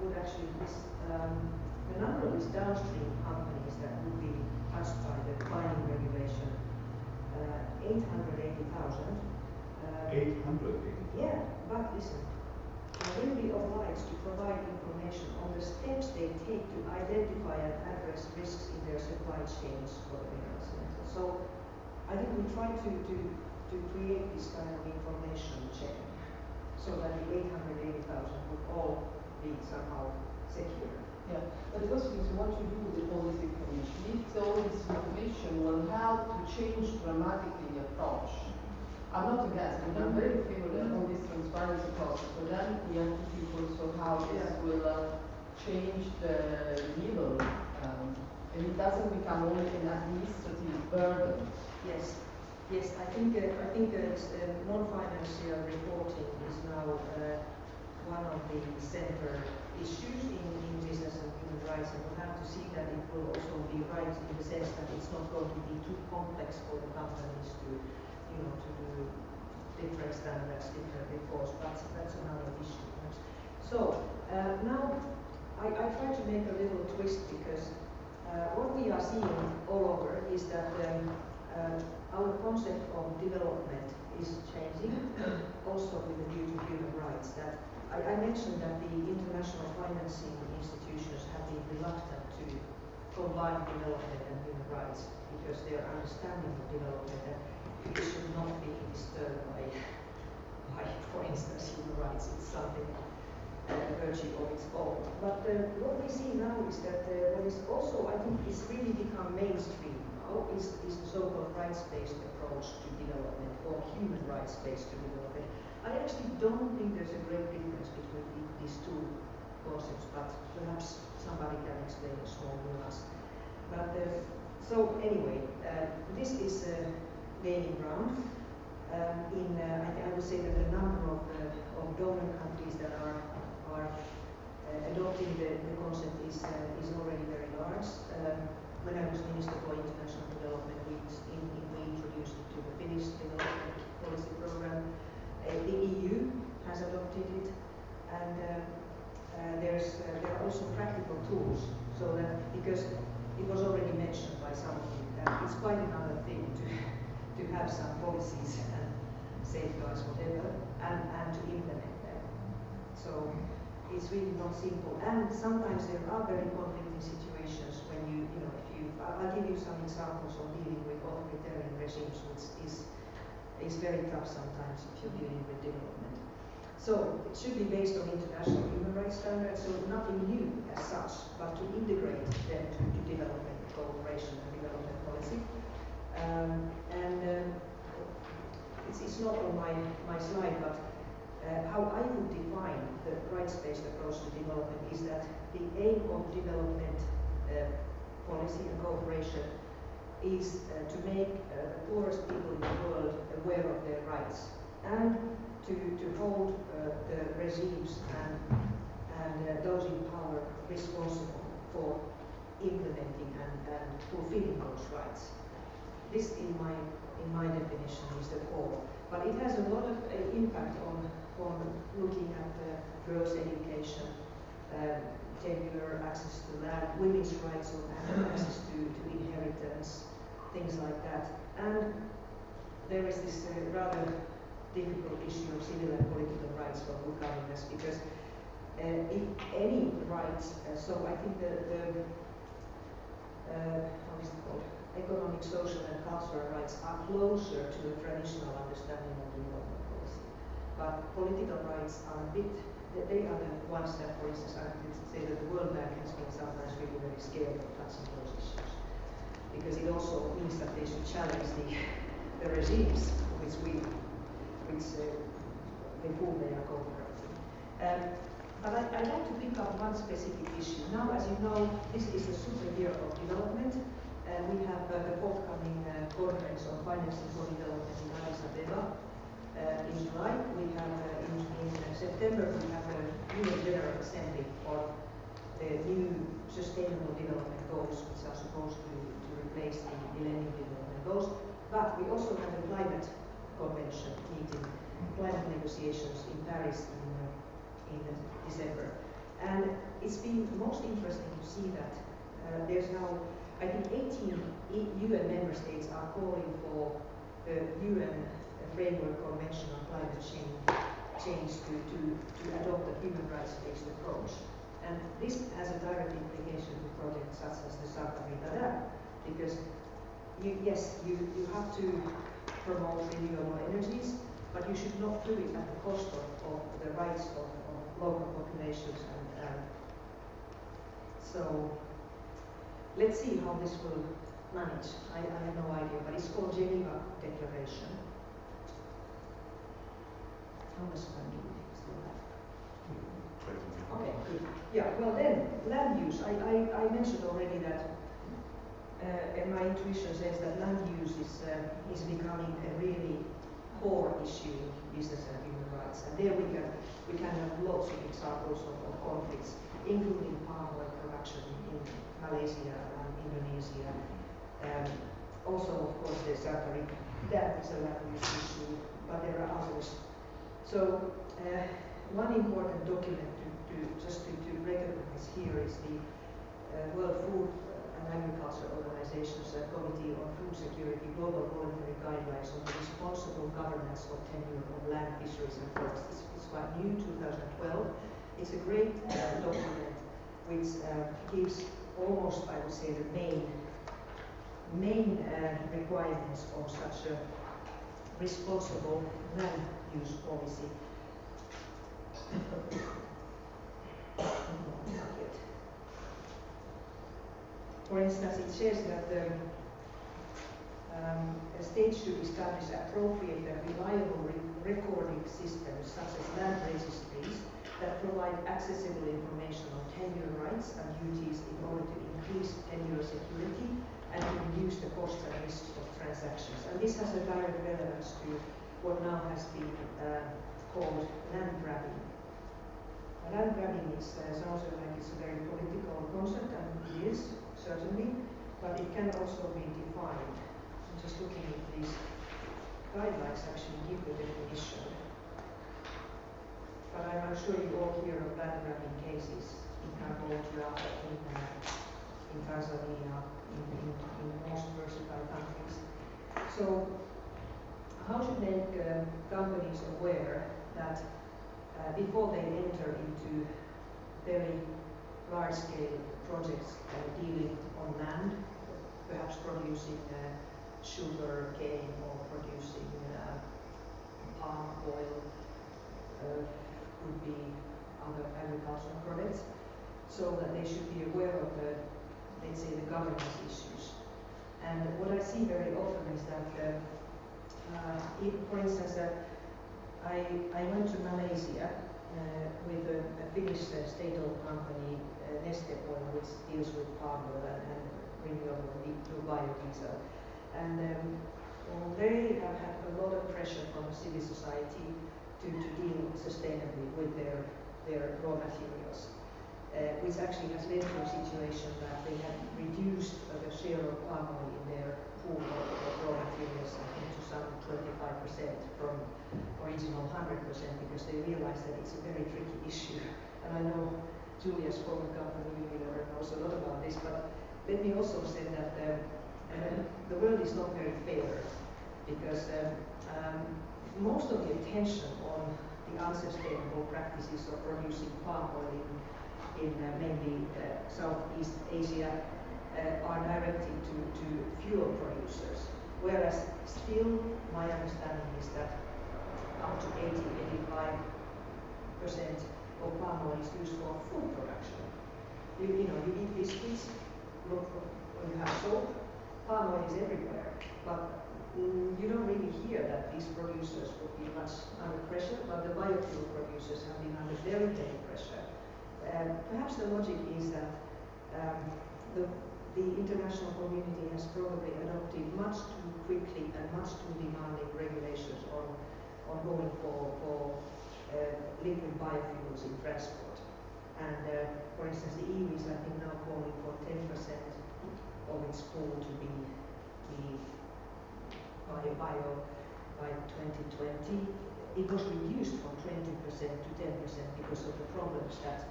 would actually the number of these downstream companies that would be touched by the binding regulation, 880,000. 880,000? Yeah, but listen, they will be obliged to provide information on the steps they take to identify and address risks in their supply chains for the minerals. So I think we try to create this kind of information chain so that the 880,000 would all be somehow secure. Yeah, but the question is what you do with all this information. If all this information will help to change dramatically the approach, I'm not against it, I'm very in favor of this transparency process, but then we have to think also how this will change the legal, and it doesn't become only an administrative burden. Yes, yes, I think non-financial reporting is now one of the center issues in business and human rights, and we have to see that it will also be right in the sense that it's not going to be too complex for the companies to do different standards, different reports, but that's another issue. So now I try to make a little twist because what we are seeing all over is that our concept of development is changing, also with a view to human rights. That I mentioned that the international financing institutions have been reluctant to combine development and human rights because their understanding of development that it should not be disturbed by, for instance, human rights. It's something virtue of its own. But what we see now is that what is also, I think, is really become mainstream now is the so-called rights-based approach to development or human rights-based to development. I actually don't think there's a great difference between these two concepts, but perhaps somebody can explain a small nuance. But so anyway, this is gaining ground. I would say that the number of donor countries that are adopting the concept is already very large. When I was Minister for International Development, we introduced it to the Finnish development policy program. The EU has adopted it, and there are also practical tools. So that because it was already mentioned by some of you that it's quite another thing to have some policies and safeguards, whatever, and to implement them. So it's really not simple. And sometimes there are very conflicting situations when I'll give you some examples of dealing with authoritarian regimes, which is very tough sometimes if you're dealing with development. So it should be based on international human rights standards, so nothing new as such, but to integrate them to development cooperation and development policy. It's not on my slide, but how I would define the rights-based approach to development is that the aim of development policy and cooperation is to make the poorest people in the world aware of their rights and to hold the regimes and those in power responsible for implementing and fulfilling those rights. This, in my definition, is the core. But it has a lot of impact on looking at girls' education, tenure, access to land, women's rights or access to inheritance, things like that. And there is this rather difficult issue of civil and political rights for Bucharest because if any rights, so I think the how is it called? Economic, social and cultural rights are closer to a traditional understanding of development policy. But political rights are a bit, they are the ones that, for instance, I would say that the World Bank has been sometimes really very scared of touching those issues. Because it also means that they should challenge the regimes with whom they are cooperating. But I'd like to pick up one specific issue. Now, as you know, this is a super year of development. We have the forthcoming conference on financing for development in Addis Ababa in July. We have in September we have a UN General Assembly on the new Sustainable Development Goals, which are supposed to replace the Millennium Development Goals. But we also have the Climate Convention meeting, climate negotiations in Paris in December. And it's been most interesting to see that there's now, I think 18 UN member states are calling for the UN Framework Convention on Climate Change to adopt a human rights-based approach. And this has a direct implication to projects such as the Santa-Rita Dam, because you have to promote renewable energies, but you should not do it at the cost of the rights of local populations. And so let's see how this will manage. I have no idea, but it's called Geneva Declaration. How much time do we still have? 20 minutes. Okay, good. Yeah, well then, land use. I mentioned already that and my intuition says that land use is becoming a really core issue in business and human rights. And there we can have lots of examples of conflicts, including palm oil production in Malaysia and Indonesia. Also, of course, there's Zachary. That is a land use issue, but there are others. So one important document to recognize here is the World Food and Agriculture Organization's Committee on Food Security Global Voluntary Guidelines on the Responsible Governance of Tenure of Land, Fisheries and Forests. It's quite new, 2012. It's a great document which gives almost, I would say, the main requirements of such a responsible land use policy. For instance, it says that a state should establish appropriate and reliable recording systems such as land registries that provide accessible information on tenure rights and duties in order to increase tenure security and to reduce the costs and risks of transactions. And this has a direct relevance to what now has been called land grabbing. Land grabbing sounds like it's a very political concept, and it is, certainly, but it can also be defined. I'm just looking at these guidelines actually give the definition. But I'm sure you all hear of land grabbing cases in Cambodia, in Tanzania, in most versatile countries. So, how to make companies aware that before they enter into very large-scale projects dealing on land, perhaps producing sugar cane or producing palm oil, could be other agricultural products, so that they should be aware of the, let's say, the governance issues. And what I see very often is that, for instance, I went to Malaysia with a Finnish state-owned company, Neste Oil, which deals with palm oil and renewable biodiesel. And they have had a lot of pressure from civil society to deal sustainably with their raw materials, which actually has led to a situation that they have reduced the share of palm oil in their pool of raw materials to some 25% from original 100%, because they realize that it's a very tricky issue. And I know Julia's former company Unilever knows a lot about this, but let me also say that the world is not very fair, because most of the attention on the unsustainable practices of producing palm oil in mainly Southeast Asia are directed to fuel producers, whereas still my understanding is that up to 80–85% of palm oil is used for food production. You eat biscuits, look for, when you have soap, palm oil is everywhere, but you don't really hear that these producers would be much under pressure, but the biofuel producers have been under very heavy pressure. Perhaps the logic is that the international community has probably adopted much too quickly and much too demanding regulations on going for liquid biofuels in transport. And for instance, the EU is I think now calling for 10% of its pool to be bio by 2020. It was reduced from 20% to 10% because of the problems that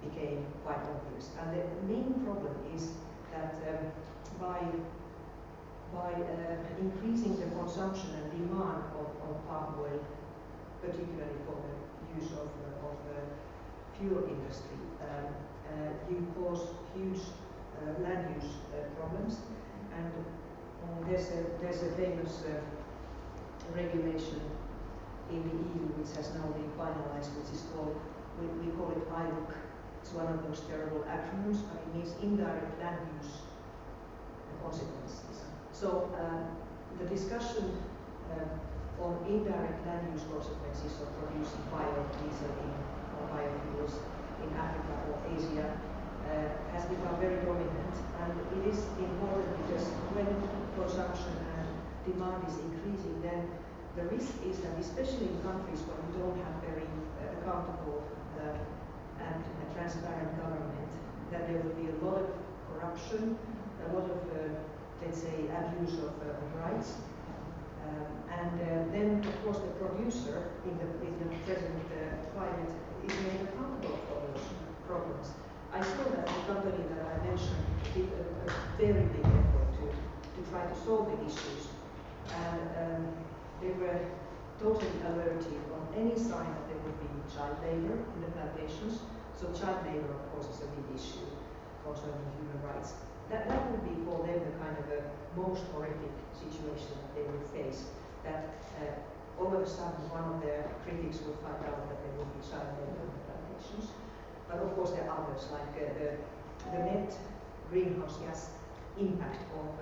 became quite obvious. And the main problem is that by increasing the consumption and demand of palm oil, particularly for the use of the fuel industry, you cause huge land use problems. And there's a famous regulation in the EU which has now been finalized, which is called, we call it ILUC. It's one of those terrible acronyms, but it means indirect land use consequences. So the discussion on indirect land use consequences of producing biodiesel or biofuels in Africa or Asia has become very dominant, and it is important because when consumption and demand is increasing, then the risk is that, especially in countries where we don't have very accountable and transparent government, that there will be a lot of corruption, a lot of, let's say, abuse of rights. Then, of course, the producer in the present climate is made accountable for those problems. I saw that the company that I mentioned did a very big effort to try to solve the issues. And they were totally alerted on any sign that there would be child labor in the plantations. So child labor, of course, is a big issue concerning human rights. That would be for them the kind of a most horrific situation that they would face. That all of a sudden one of their critics would find out that there would be child labor in the plantations. But of course there are others, like the net greenhouse gas impact of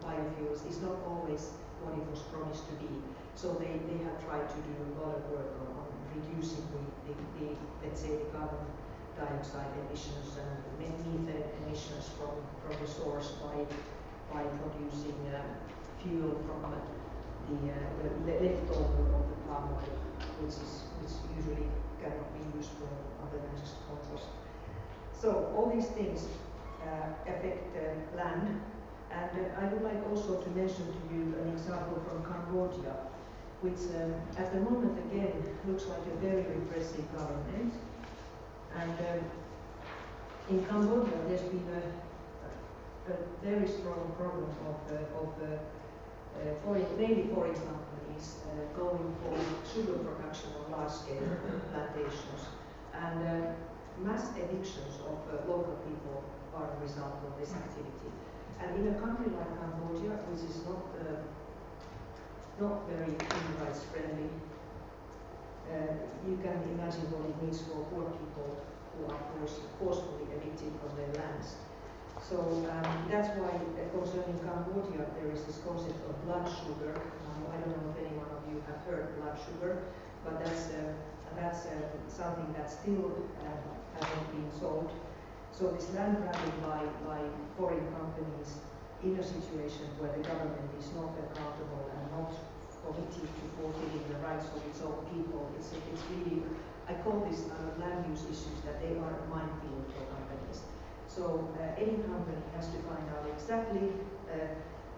biofuels is not always what it was promised to be. So they have tried to do a lot of work on reducing the let's say, the carbon dioxide emissions and methane emissions from the source by producing fuel from the leftover of the palm oil, which usually cannot be used for other than just compost. So all these things affect land, and I would like also to mention to you an example from Cambodia, which at the moment again looks like a very repressive government. And in Cambodia there's been a very strong problem of mainly foreign companies going for sugar production on large-scale plantations, and mass evictions of local people are a result of this activity. And in a country like Cambodia, which is not very human rights friendly, you can imagine what it means for poor people who are forcefully evicted from their lands. So that's why concerning Cambodia there is this concept of blood sugar. I don't know if any one of you have heard blood sugar, but that's something that still hasn't been solved. So this land grabbing by foreign companies in a situation where the government is not accountable and not committed to fulfilling the rights of its own people, it's really, I call this land use issues that they are a minefield for companies. So any company has to find out exactly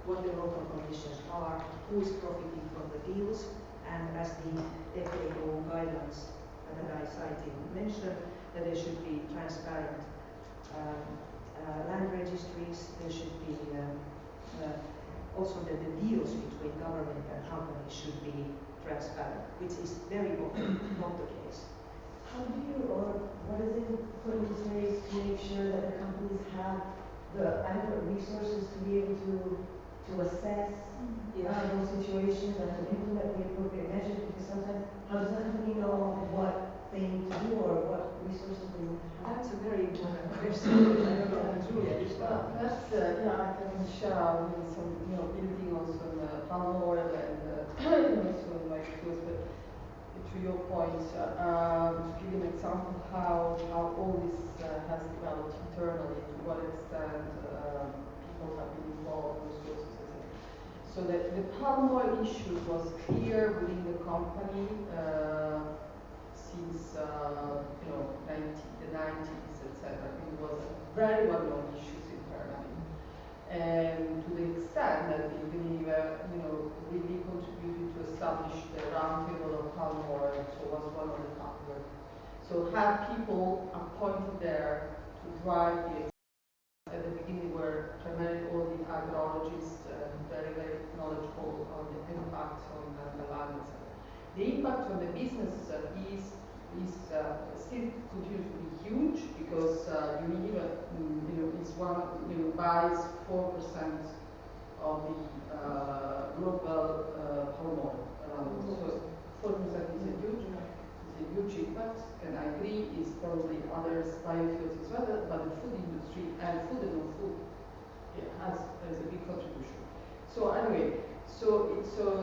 what the local conditions are, who is profiting from the deals, and as the FAO guidelines that I cited mentioned, that there should be transparent land registries, there should be also that the deals between government and companies should be transparent, which is very often not the case. How do you, or what is it put into place to make sure that the companies have the adequate resources to be able to assess those situations and to implement the appropriate measures? Because sometimes, how does the company know what they need to do or what resources they need to have? That's a very important question. I don't know, Julia, you start. Perhaps, I can share with some, building also on palm oil and also in my fields, but to your point, to give you an example how all this has developed internally, to what extent people have been involved, resources, etc. So the palm oil issue was clear within the company since the 90s, etc. It was a very well-known issue internally, and to the extent that they believe, really contributed to establish the round table of palm oil, so was one of the factors. So had people appointed there to drive the at the beginning were primarily all the agrologists, very, very knowledgeable on the impact on the land, etc. The impact on the business is still continues to be huge because Unilever, is one, buys 4% of the global palm oil around. So 4% is a huge impact, and I agree is probably others biofuels as well, but the food industry and food and non-food has a big contribution. So anyway, So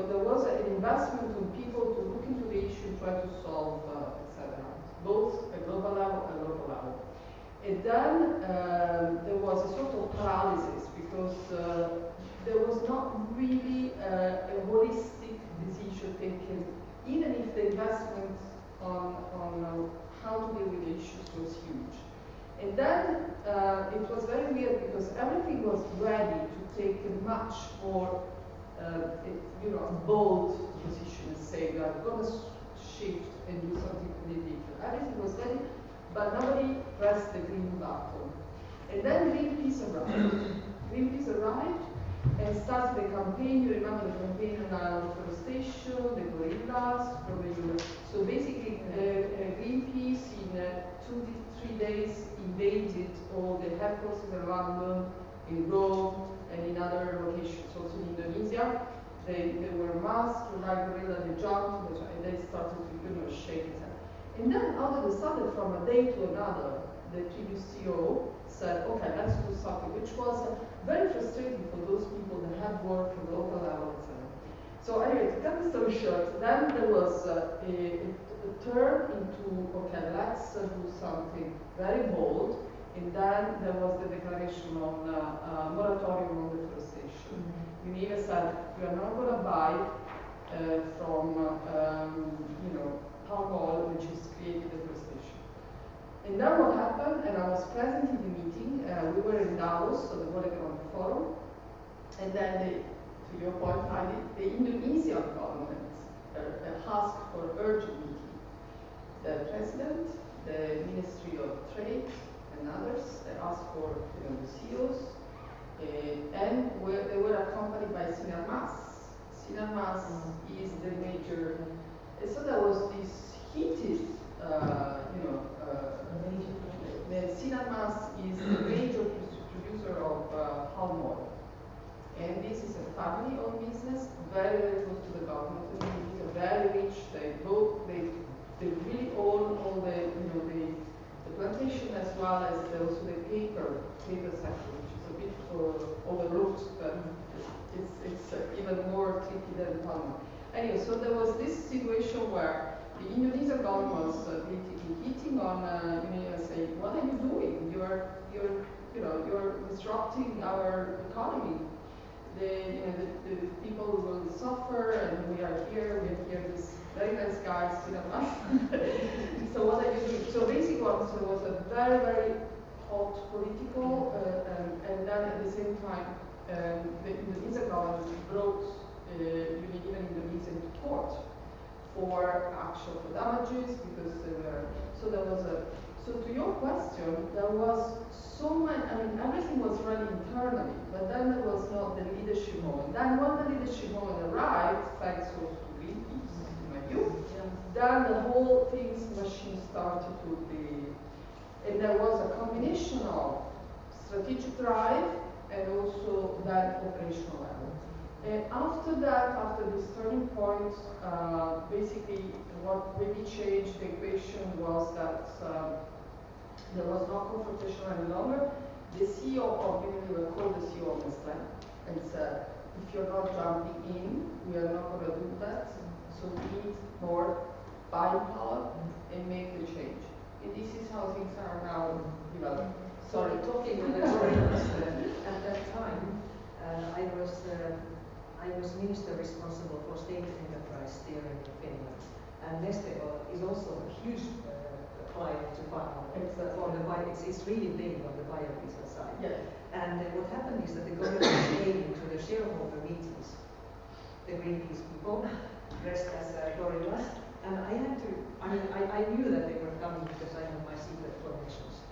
there was an investment on people to look into the issue, try to solve, etc. Both at global level and local level. And then there was a sort of paralysis because there was not really a holistic decision taken, even if the investment on how to deal with the issues was huge. And then it was very weird because everything was ready to take a much more, a bold position and say we are going to shift and do something completely different. Everything was ready, but nobody pressed the green button. And then Greenpeace arrived. Greenpeace arrived and started a campaign. You remember the campaign on deforestation, the gorillas from the US. So basically, Greenpeace in 2-3 days invaded all the headquarters in London, in Rome, and in other locations, also in Indonesia. They were masked, like gorilla, they jumped, and they started to shake it. And then all of a sudden, from a day to another, the previous CEO said, okay, let's do something, which was very frustrating for those people that had worked from local level, etc. So anyway, to cut the story short, then there was a turn into, okay, let's do something very bold, and then there was the declaration on moratorium on deforestation. Unilever said, we are not going to buy from, palm oil, which is creating deforestation. And then what happened, and I was present in the meeting, we were in Davos, so the World Economic Forum, and then to your point, Heidi, the Indonesian government asked for urgent meeting. The president, the Ministry of Trade, and others, they asked for the CEOs, and they were accompanied by Sinarmas. Sinarmas is the major, so there was this heated, Sinarmas is the major producer of palm oil. And this is a family-owned business, very, very close to the government. It's a very rich. They really own all the plantation as well as also the paper sector, which is a bit overlooked, but it's even more tricky than palm oil. Anyway, so there was this situation where the Indonesian government was basically hitting on, saying, what are you doing? You're disrupting our economy. The people will suffer, and we are here, this very nice guys, so what are you doing? So basically there was a very, very hot political, and then at the same time, the Indonesian government brought even Indonesia to court for action for damages, because so to your question, there was so much, everything was ready internally, but then there was not the leadership moment. Then when the leadership moment arrived, thanks also to Greenpeace, in my view, then the whole thing's machine started to be, and there was a combination of strategic drive and also that operational level. And after that, after this turning point, basically what really changed the equation was that there was no confrontation any longer. The CEO of Unilever called the CEO of Nestlé and said, if you're not jumping in, we are not going to do that. So we need more buying power and make the change. And this is how things are now developing. Sorry, talking with the gorillas at that time, I was minister responsible for state enterprise steering in Finland. And Nestlé is also a huge client to Bio. It's really big on the biodiesel side. Yeah. And what happened is that the gorillas came into the shareholder meetings, the Greenpeace people, dressed as gorillas. And I knew that they were coming because I had my secret connections.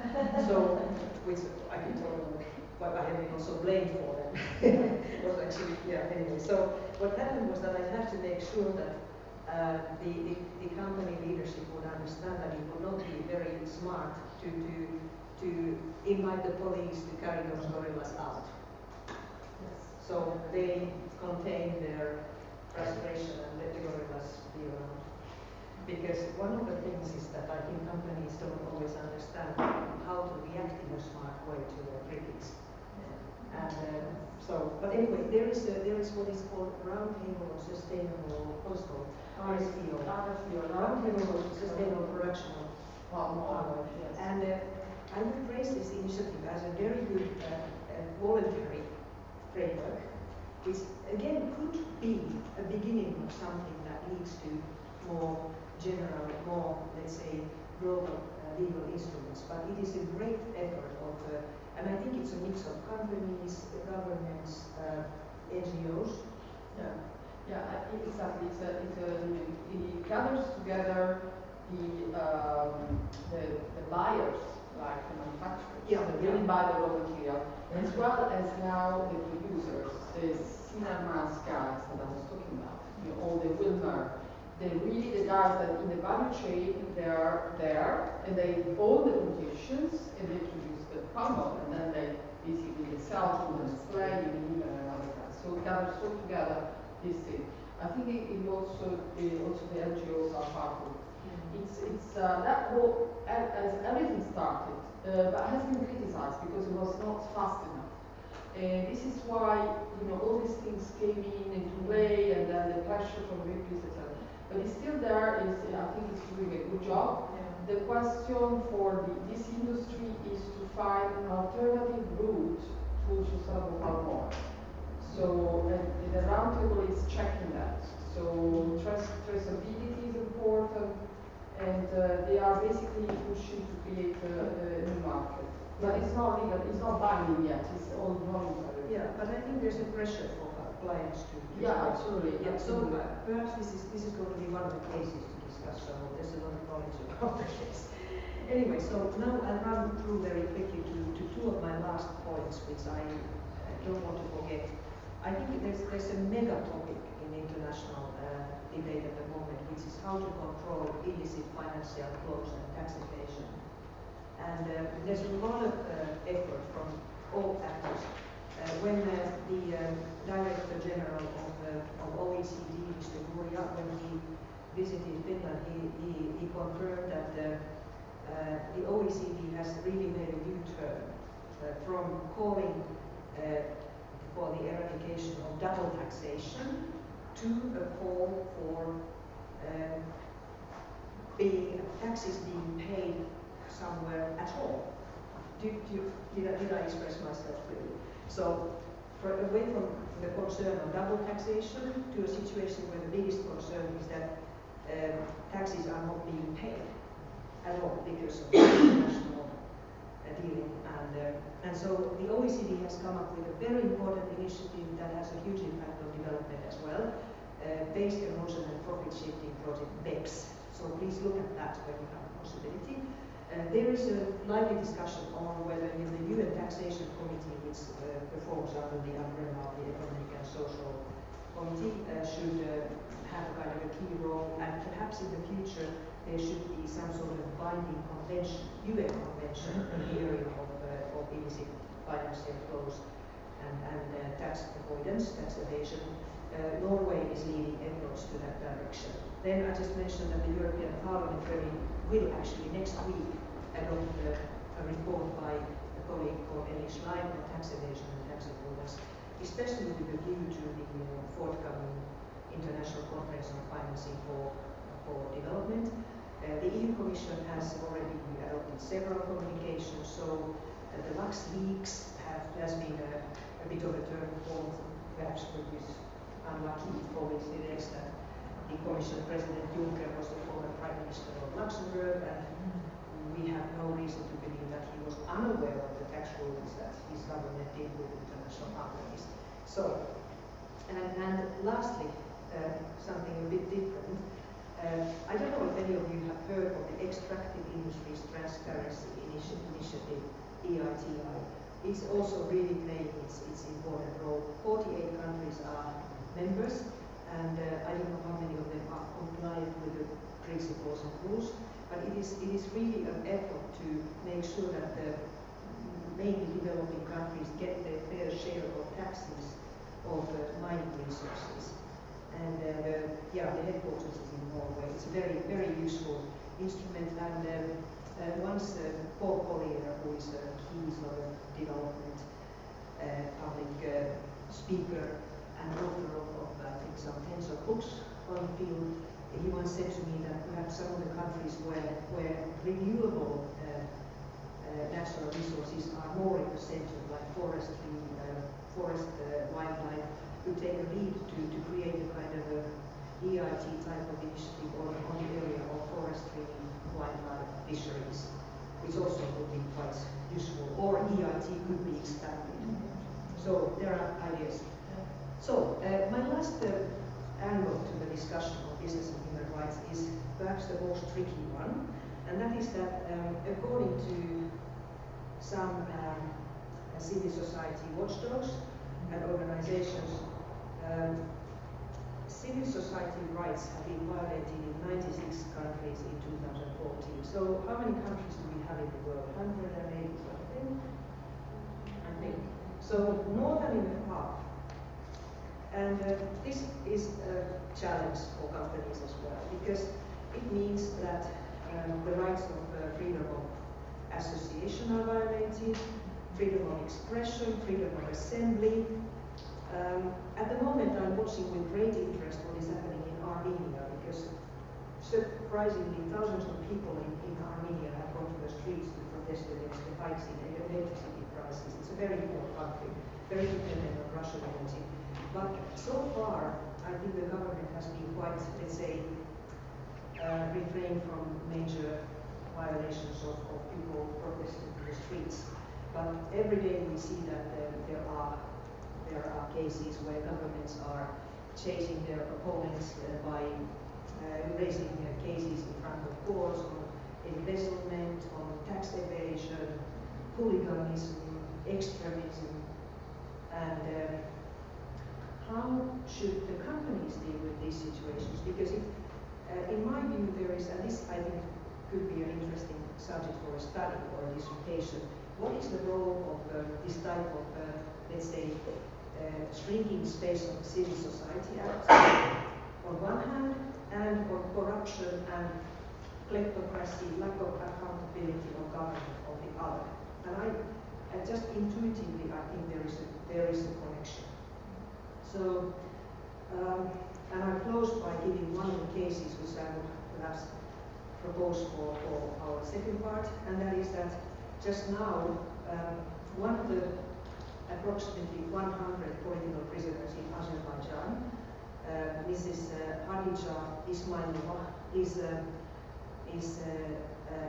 So, which I can tell them, but I have been also blamed for them. Was actually, anyway. So what happened was that I had to make sure that the company leadership would understand that it would not be very smart to invite the police to carry those gorillas out. Yes. So they contained their frustration and let the gorillas be around. Because one of the things is that I think companies don't always understand how to react in a smart way to their critics. And but anyway, there is what is called Roundtable on Sustainable, what's called RSPO, RSPO, Roundtable on Sustainable Production of palm oil, yes. And I would praise this initiative as a very good voluntary framework, which again could be a beginning of something that leads to more general, more, let's say, global legal instruments. But it is a great effort of, and I think it's a mix of companies, governments, NGOs. Exactly. It gathers together the buyers, like the manufacturers, that really buy the raw material, as well as now the producers, the Sinarmas guys that I was talking about, all the Wilmer. They're really the guys that in the value chain, they are there and they own the plantations and they produce the palm oil and then they basically sell to the Nestle, Unilever and other guys. So it gathers all together this thing. I think it also the NGOs are part of it. It's that whole, as everything started, but has been criticized because it was not fast enough. This is why all these things came into play, and then the pressure from VPs, etc. But it's still there. I think it's doing a good job. The question for this industry is to find an alternative route to sustainable palm oil. So the roundtable is checking that. So traceability is important, and they are basically pushing to create a new market. But it's not legal, it's not binding yet, it's all voluntary. Yeah, but I think there's a pressure for clients to absolutely. Yeah, so perhaps this is going to be one of the cases to discuss, so there's a lot of knowledge about the case. Anyway, so now I'll run through very quickly to two of my last points, which I don't want to forget. I think there's a mega topic in international debate at the moment, which is how to control illicit financial flows and tax evasion. And there's a lot of effort from all actors. When the Director General of OECD, Mr. Gurja, when he visited Finland, he confirmed that the OECD has really made a U-turn from calling for the eradication of double taxation to a call for taxes being paid somewhere at all. Did I express myself clearly? So, away from the concern of double taxation to a situation where the biggest concern is that taxes are not being paid at all because of international dealing. And so the OECD has come up with a very important initiative that has a huge impact on development as well, based erosion and profit shifting project BEPS. So please look at that when you have a possibility. There is a lively discussion on whether the UN Taxation Committee, which performs under the umbrella of the Economic and Social Committee, should have a kind of a key role, and perhaps in the future there should be some sort of binding convention, UN convention in the area of illicit financial flows and tax avoidance, tax evasion. Norway is leading efforts to that direction. Then I just mentioned that the European Parliament will actually next week adopt a report by a colleague called Ellie Schlein on tax evasion and tax avoidance, especially with a view to the forthcoming International Conference on Financing for Development. The EU Commission has already adopted several communications, so the LuxLeaks has been a bit of a turning point, perhaps with this unlucky coincidence that the Commission President Juncker was the former Prime Minister of Luxembourg, and we have no reason to believe that he was unaware of the tax rulings that his government did with international companies. So, and lastly, something a bit different. I don't know if any of you have heard of the Extractive Industries Transparency Initiative, EITI. It's also really playing its important role. 48 countries are members, and I don't know how many of them are compliant with the principles and rules, but it is really an effort to make sure that the mainly developing countries get their fair share of taxes of mining resources. And the headquarters is in Norway. It's a very, very useful instrument, and once Paul Collier, who is a key sort of development public speaker, and author of I think some tens of books on the field. He once said to me that perhaps some of the countries where renewable natural resources are more in the center, like forestry, wildlife, could take a lead to create a kind of a EIT type of initiative on the area of forestry, wildlife, fisheries, which also would be quite useful, or EIT could be expanded. So there are ideas. So my last angle to the discussion of business and human rights is perhaps the most tricky one, and that is that according to some civil society watchdogs and organizations, civil society rights have been violated in 96 countries in 2014. So how many countries do we have in the world? 180 something, I think. So more than half. And this is a challenge for companies as well, because it means that the rights of freedom of association are violated, freedom of expression, freedom of assembly. At the moment I'm watching with great interest what is happening in Armenia, because surprisingly thousands of people in Armenia have gone to the streets to protest against the hikes in electricity prices. It's a very poor country, very dependent on Russian energy. But so far, I think the government has been quite, let's say, refrained from major violations of people protesting in the streets. But every day we see that there are cases where governments are chasing their opponents by raising cases in front of courts on embezzlement, on tax evasion, hooliganism, extremism, and how should the companies deal with these situations? Because in my view there is, and this I think could be an interesting subject for a study or a dissertation, what is the role of this type of, let's say, shrinking space of civil society acts on one hand, and on corruption and kleptocracy, lack of accountability of government on the other. And just intuitively I think there is a connection. So, and I closed by giving one of the cases which I would perhaps propose for our second part, and that is that just now one of the approximately 100 political prisoners in Azerbaijan, Mrs. Heidi HAUTALA, is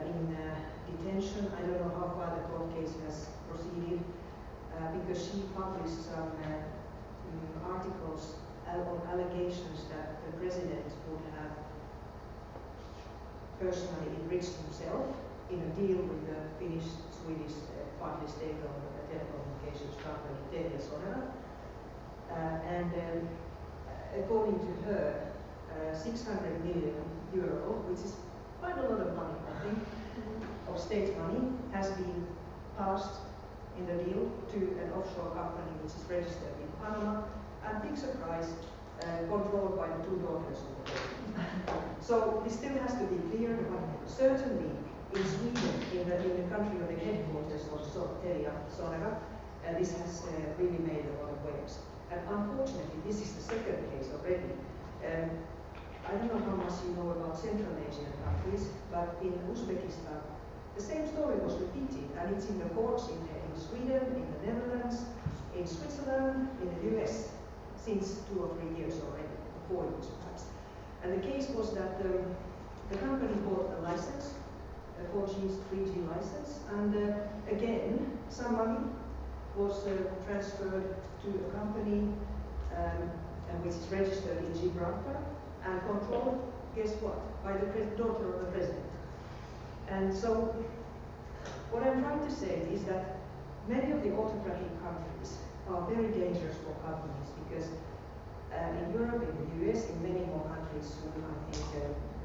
in detention. I don't know how far the court case has proceeded, because she published some articles on allegations that the president would have personally enriched himself in a deal with the Finnish-Swedish partly state-owned telecommunications company Telia. And according to her, 600 million euro, which is quite a lot of money, I think, of state money, has been passed in the deal to an offshore company which is registered in Panama, and big surprise, controlled by the two daughters of the president. So this still has to be cleared, but certainly in Sweden, in the country of the headquarters of Telia, this has really made a lot of waves. And unfortunately, this is the second case already. I don't know how much you know about Central Asian countries, but in Uzbekistan, the same story was repeated, and it's in the courts in Sweden, in the Netherlands, in Switzerland, in the US, since 2 or 3 years already, 4 years perhaps. And the case was that the company bought a license, a 3G license, and again, some money was transferred to a company which is registered in Gibraltar and controlled, guess what, by the daughter of the president. And so, what I'm trying to say is that many of the autocratic countries are very dangerous for companies, because in Europe, in the US, in many more countries soon, I think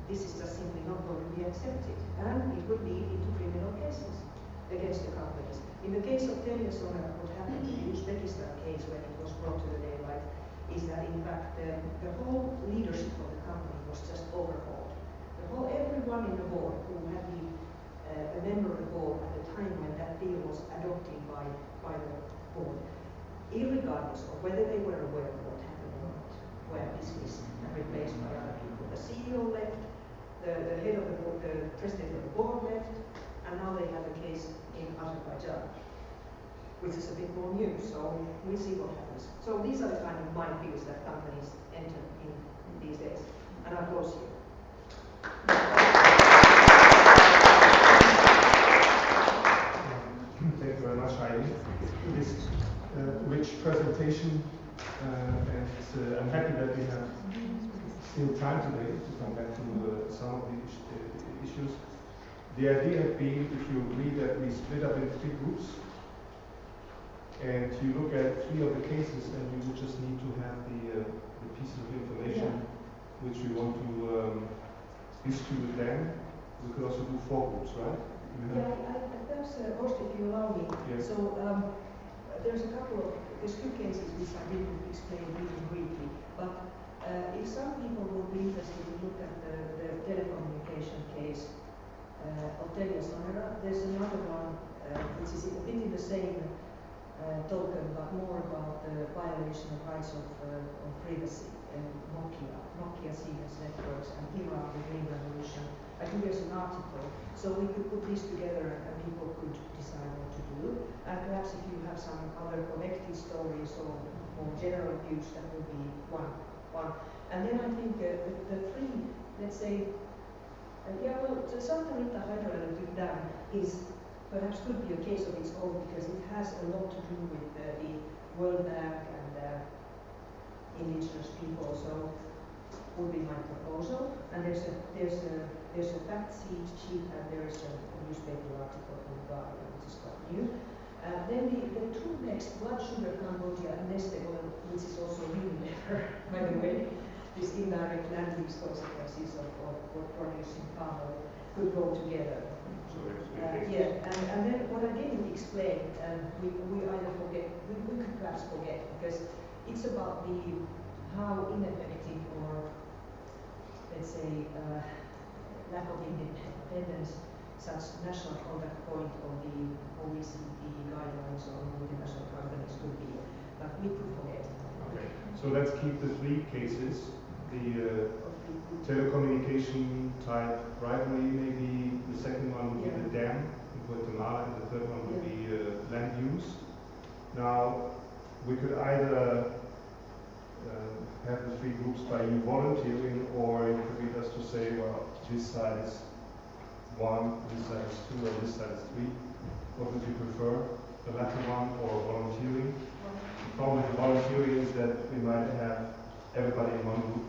this is just simply not going to be accepted, and it would lead into criminal cases against the companies. In the case of Telia, what happened in the Uzbekistan case when it was brought to the daylight is that in fact the whole leadership of the company was just overhauled. Everyone in the board who had been a member of the board at the time when that deal was adopted by the board, irregardless of whether they were aware of what happened, were dismissed and replaced by other people. The CEO left, the head of the board, the president of the board left, and now they have a case in Azerbaijan, which is a bit more new, so we'll see what happens. So these are the kind of minefields that companies enter in these days. And I'll close here. Thank you very much, Heidi, for this rich presentation. And I'm happy that we have still time today to come back to some of the issues. The idea had been, if you agree, that we split up in 3 groups, and you look at 3 of the cases, and you would just need to have the pieces of information which we want to distribute them. We could also do 4 groups, right? Perhaps, Horst, if you allow me. Yes. So there's a few cases which I didn't explain really briefly, but if some people would be interested to look at the telecommunication case of Telia Sonera, there's another one which is a bit in the same token, but more about the violation of rights of privacy and Nokia Siemens networks and Iran, the Green Revolution. I think there's an article, so we could put these together and people could decide what to do. And perhaps if you have some other connected stories or more general views, that would be one. And then I think the 3, let's say, the Santa Rita hydroelectric dam is perhaps could be a case of its own because it has a lot to do with the World Bank and indigenous people. So would be my proposal. And there's a fact sheet and there's a newspaper article from the Guardian, which is quite new. Then the 2 next, blood sugar Cambodia and Neste oil, which is also really better, by the way, these indirect land use consequences of producing palm oil could go together. And then what I didn't explain, we either forget, we could perhaps forget, because it's about how ineffective or, let's say, lack of independence such national contact point of the OECD guidelines on multinational companies could be. But we could forget. Okay, so let's keep the 3 cases. The telecommunication type rivalry, maybe the second one would be the dam in Guatemala, and the third one would be land use. Now, we could either have the 3 groups by you volunteering, or you could read us to say, well, this side is 1, this side is 2, or this side is 3. What would you prefer, the latter one or volunteering? The problem with volunteering is that we might have everybody in one group.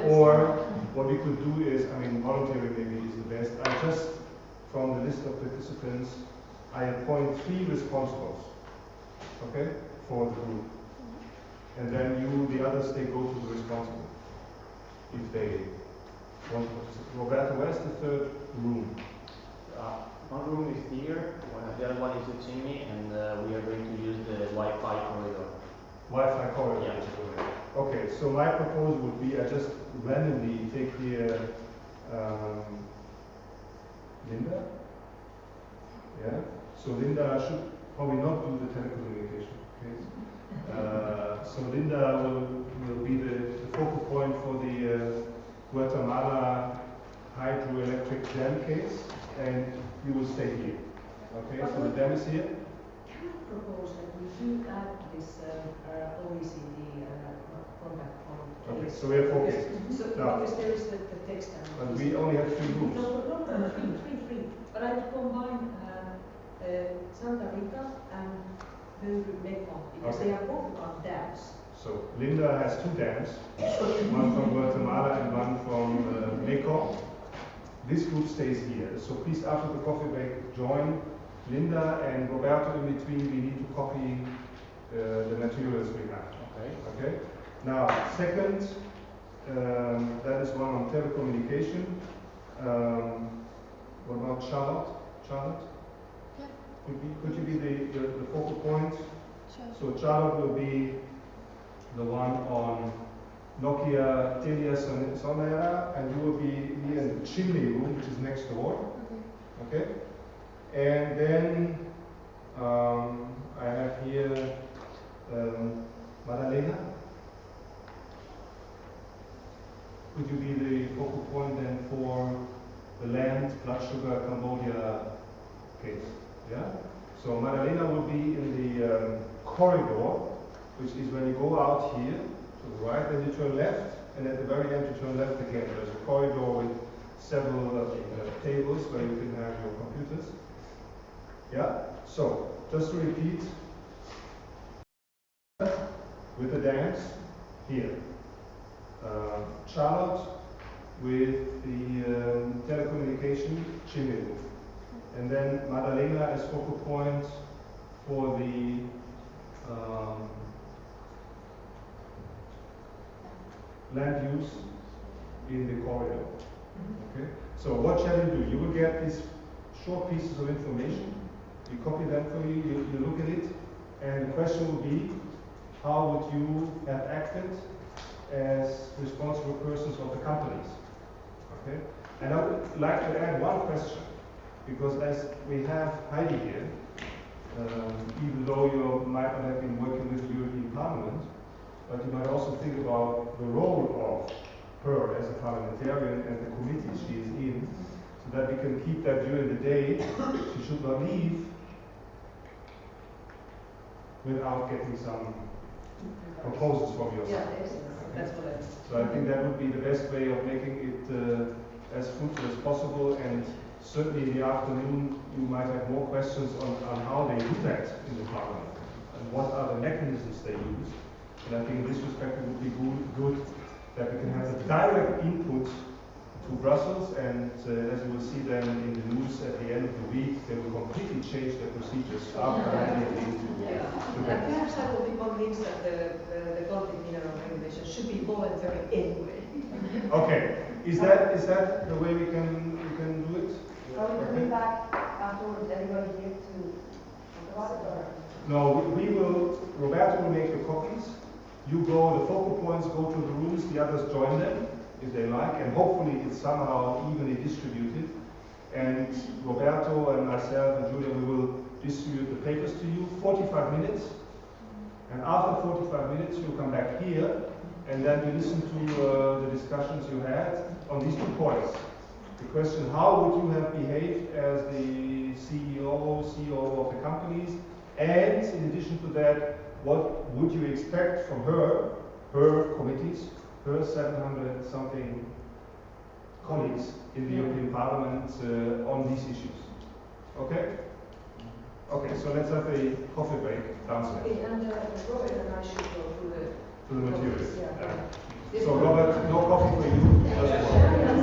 Or what we could do is, volunteering maybe is the best. From the list of participants, I appoint 3 responsibles, okay, for the group. And then the others, they go to the responsible, if they want to participate. Roberto, where's the 3rd room? One room is here, the other one is the chimney, and we are going to use the Wi-Fi corridor. Wi-Fi corridor? Yeah. Okay, so my proposal would be, I just randomly take here Linda. Yeah, so Linda should probably not do the telecommunication case. So Linda will be the focal point for the Guatemala hydroelectric dam case, and you will stay here. Okay, so the dam is here. Can I propose that we do add this OECD contact on? Okay, so we have 4 cases. Because there is the text. But we only have 3 groups. No, 3. But I would combine Santa Rita and Mekong, because they are both about dams. So Linda has 2 dams, one from Guatemala and one from Mekong. This group stays here. So please, after the coffee break, join Linda and Roberto. In between, we need to copy the materials we have. Okay. Now, second, that is one on telecommunication. What about Charlotte? Yeah. Could you be the focal point? Sure. So Charlotte will be the one on Nokia Telia Sonera, and you will be here in the chimney room, which is next door. Okay. And then I have here Madalena. Could you be the focal point then for the land, blood sugar, Cambodia case? Yeah? So Madalena will be in the corridor, which is when you go out here to the right, then you turn left, and at the very end you turn left again. There's a corridor with several tables where you can have your computers. Yeah? So, just to repeat, with the dance here. Charlotte with the telecommunication, Chimil. And then Madalena as focal point for the land use in the corridor. Okay? So what shall you do? You will get these short pieces of information. We copy them for you, you look at it, and the question will be, how would you have acted as responsible persons of the companies? Okay? And I would like to add one question, because as we have Heidi here, even though you might not have been working with the European Parliament, but you might also think about the role of her as a parliamentarian and the committees she is in, so that we can keep that during the day. She should not leave without getting some proposals from yourself. Yeah, excellent. That's what I. So I think that would be the best way of making it as fruitful as possible, and certainly in the afternoon you might have more questions on how they do that in the parliament and what are the mechanisms they use. And I think in this respect it would be good that we can have a direct input to Brussels, and as you will see then in the news at the end of the week, they will completely change their procedures after handing it into And perhaps I will be convinced that the conflict mineral regulation should be voluntary anyway. Okay, is that the way we can do it? Are we coming back afterwards, everybody here to talk about it, or? No, we will. Roberto will make the copies. You go, the focal points go to the rooms, the others join them if they like, and hopefully it's somehow evenly distributed. And Roberto and myself and Julia, we will distribute the papers to you, 45 minutes. And after 45 minutes, you'll come back here, and then we listen to the discussions you had on these 2 points. The question, how would you have behaved as the CEO of the companies? And in addition to that, what would you expect from her committees, her 700 something colleagues in the European Parliament on these issues? Okay? Okay, so let's have a coffee break downstairs. Okay, and Robert and I should go to To the materials. Yeah. So Robert, no coffee for you, just water.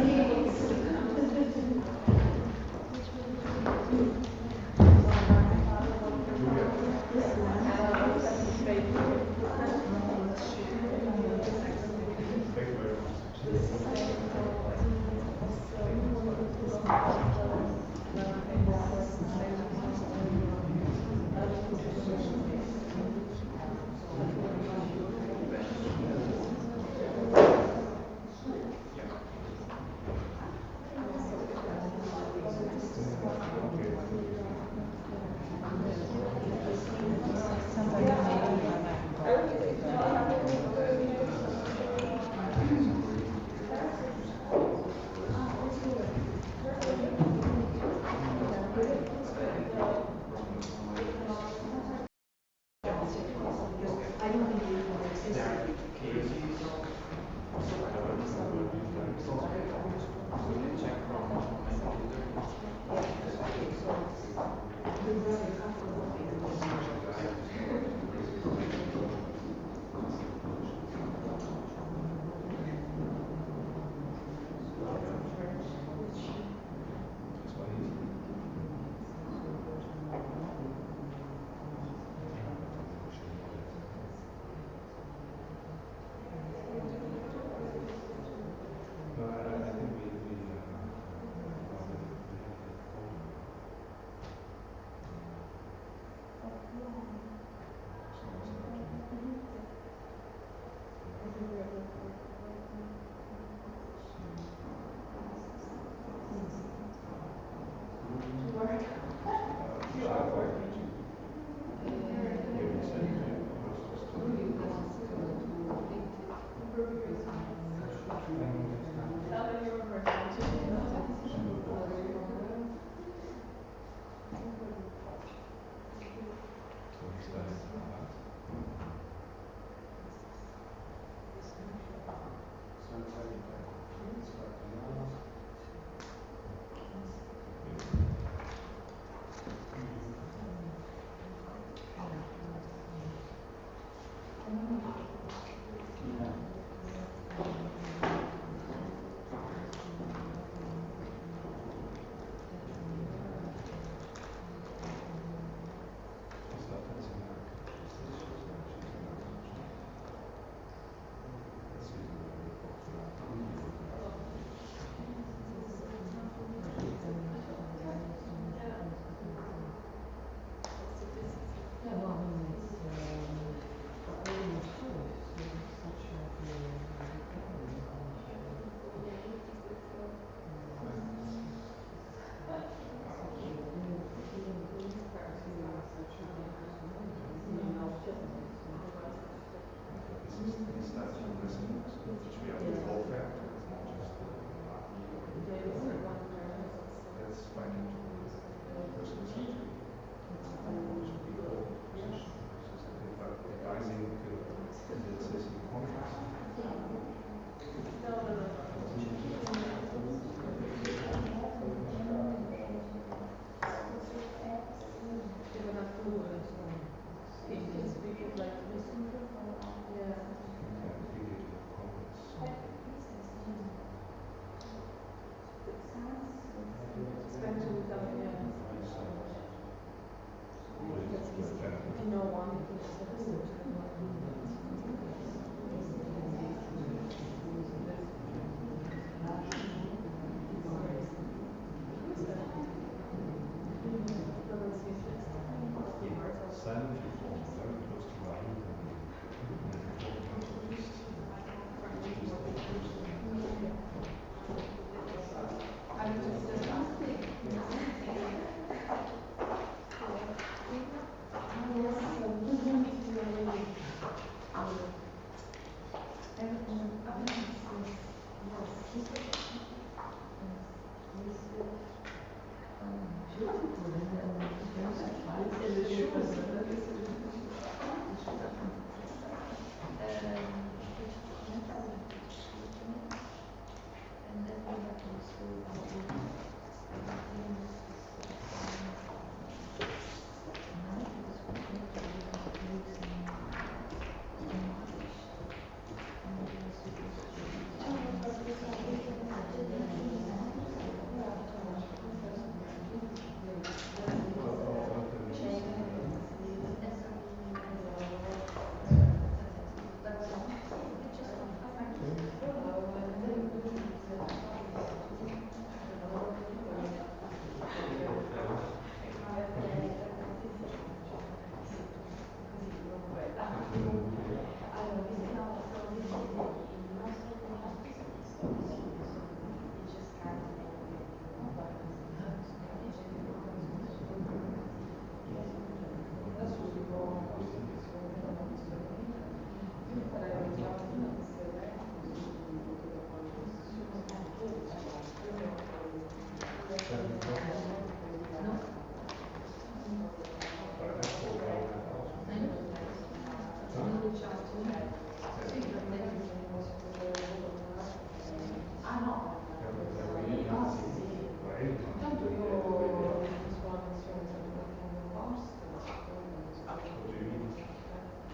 Thank you very much.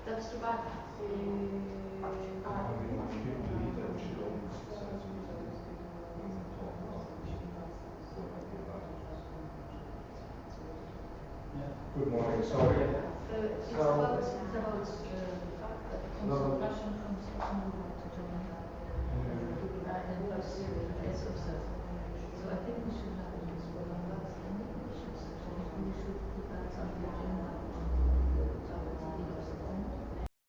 That's too bad. Good morning, sorry. It's about the fact that also Russian firms also know how to join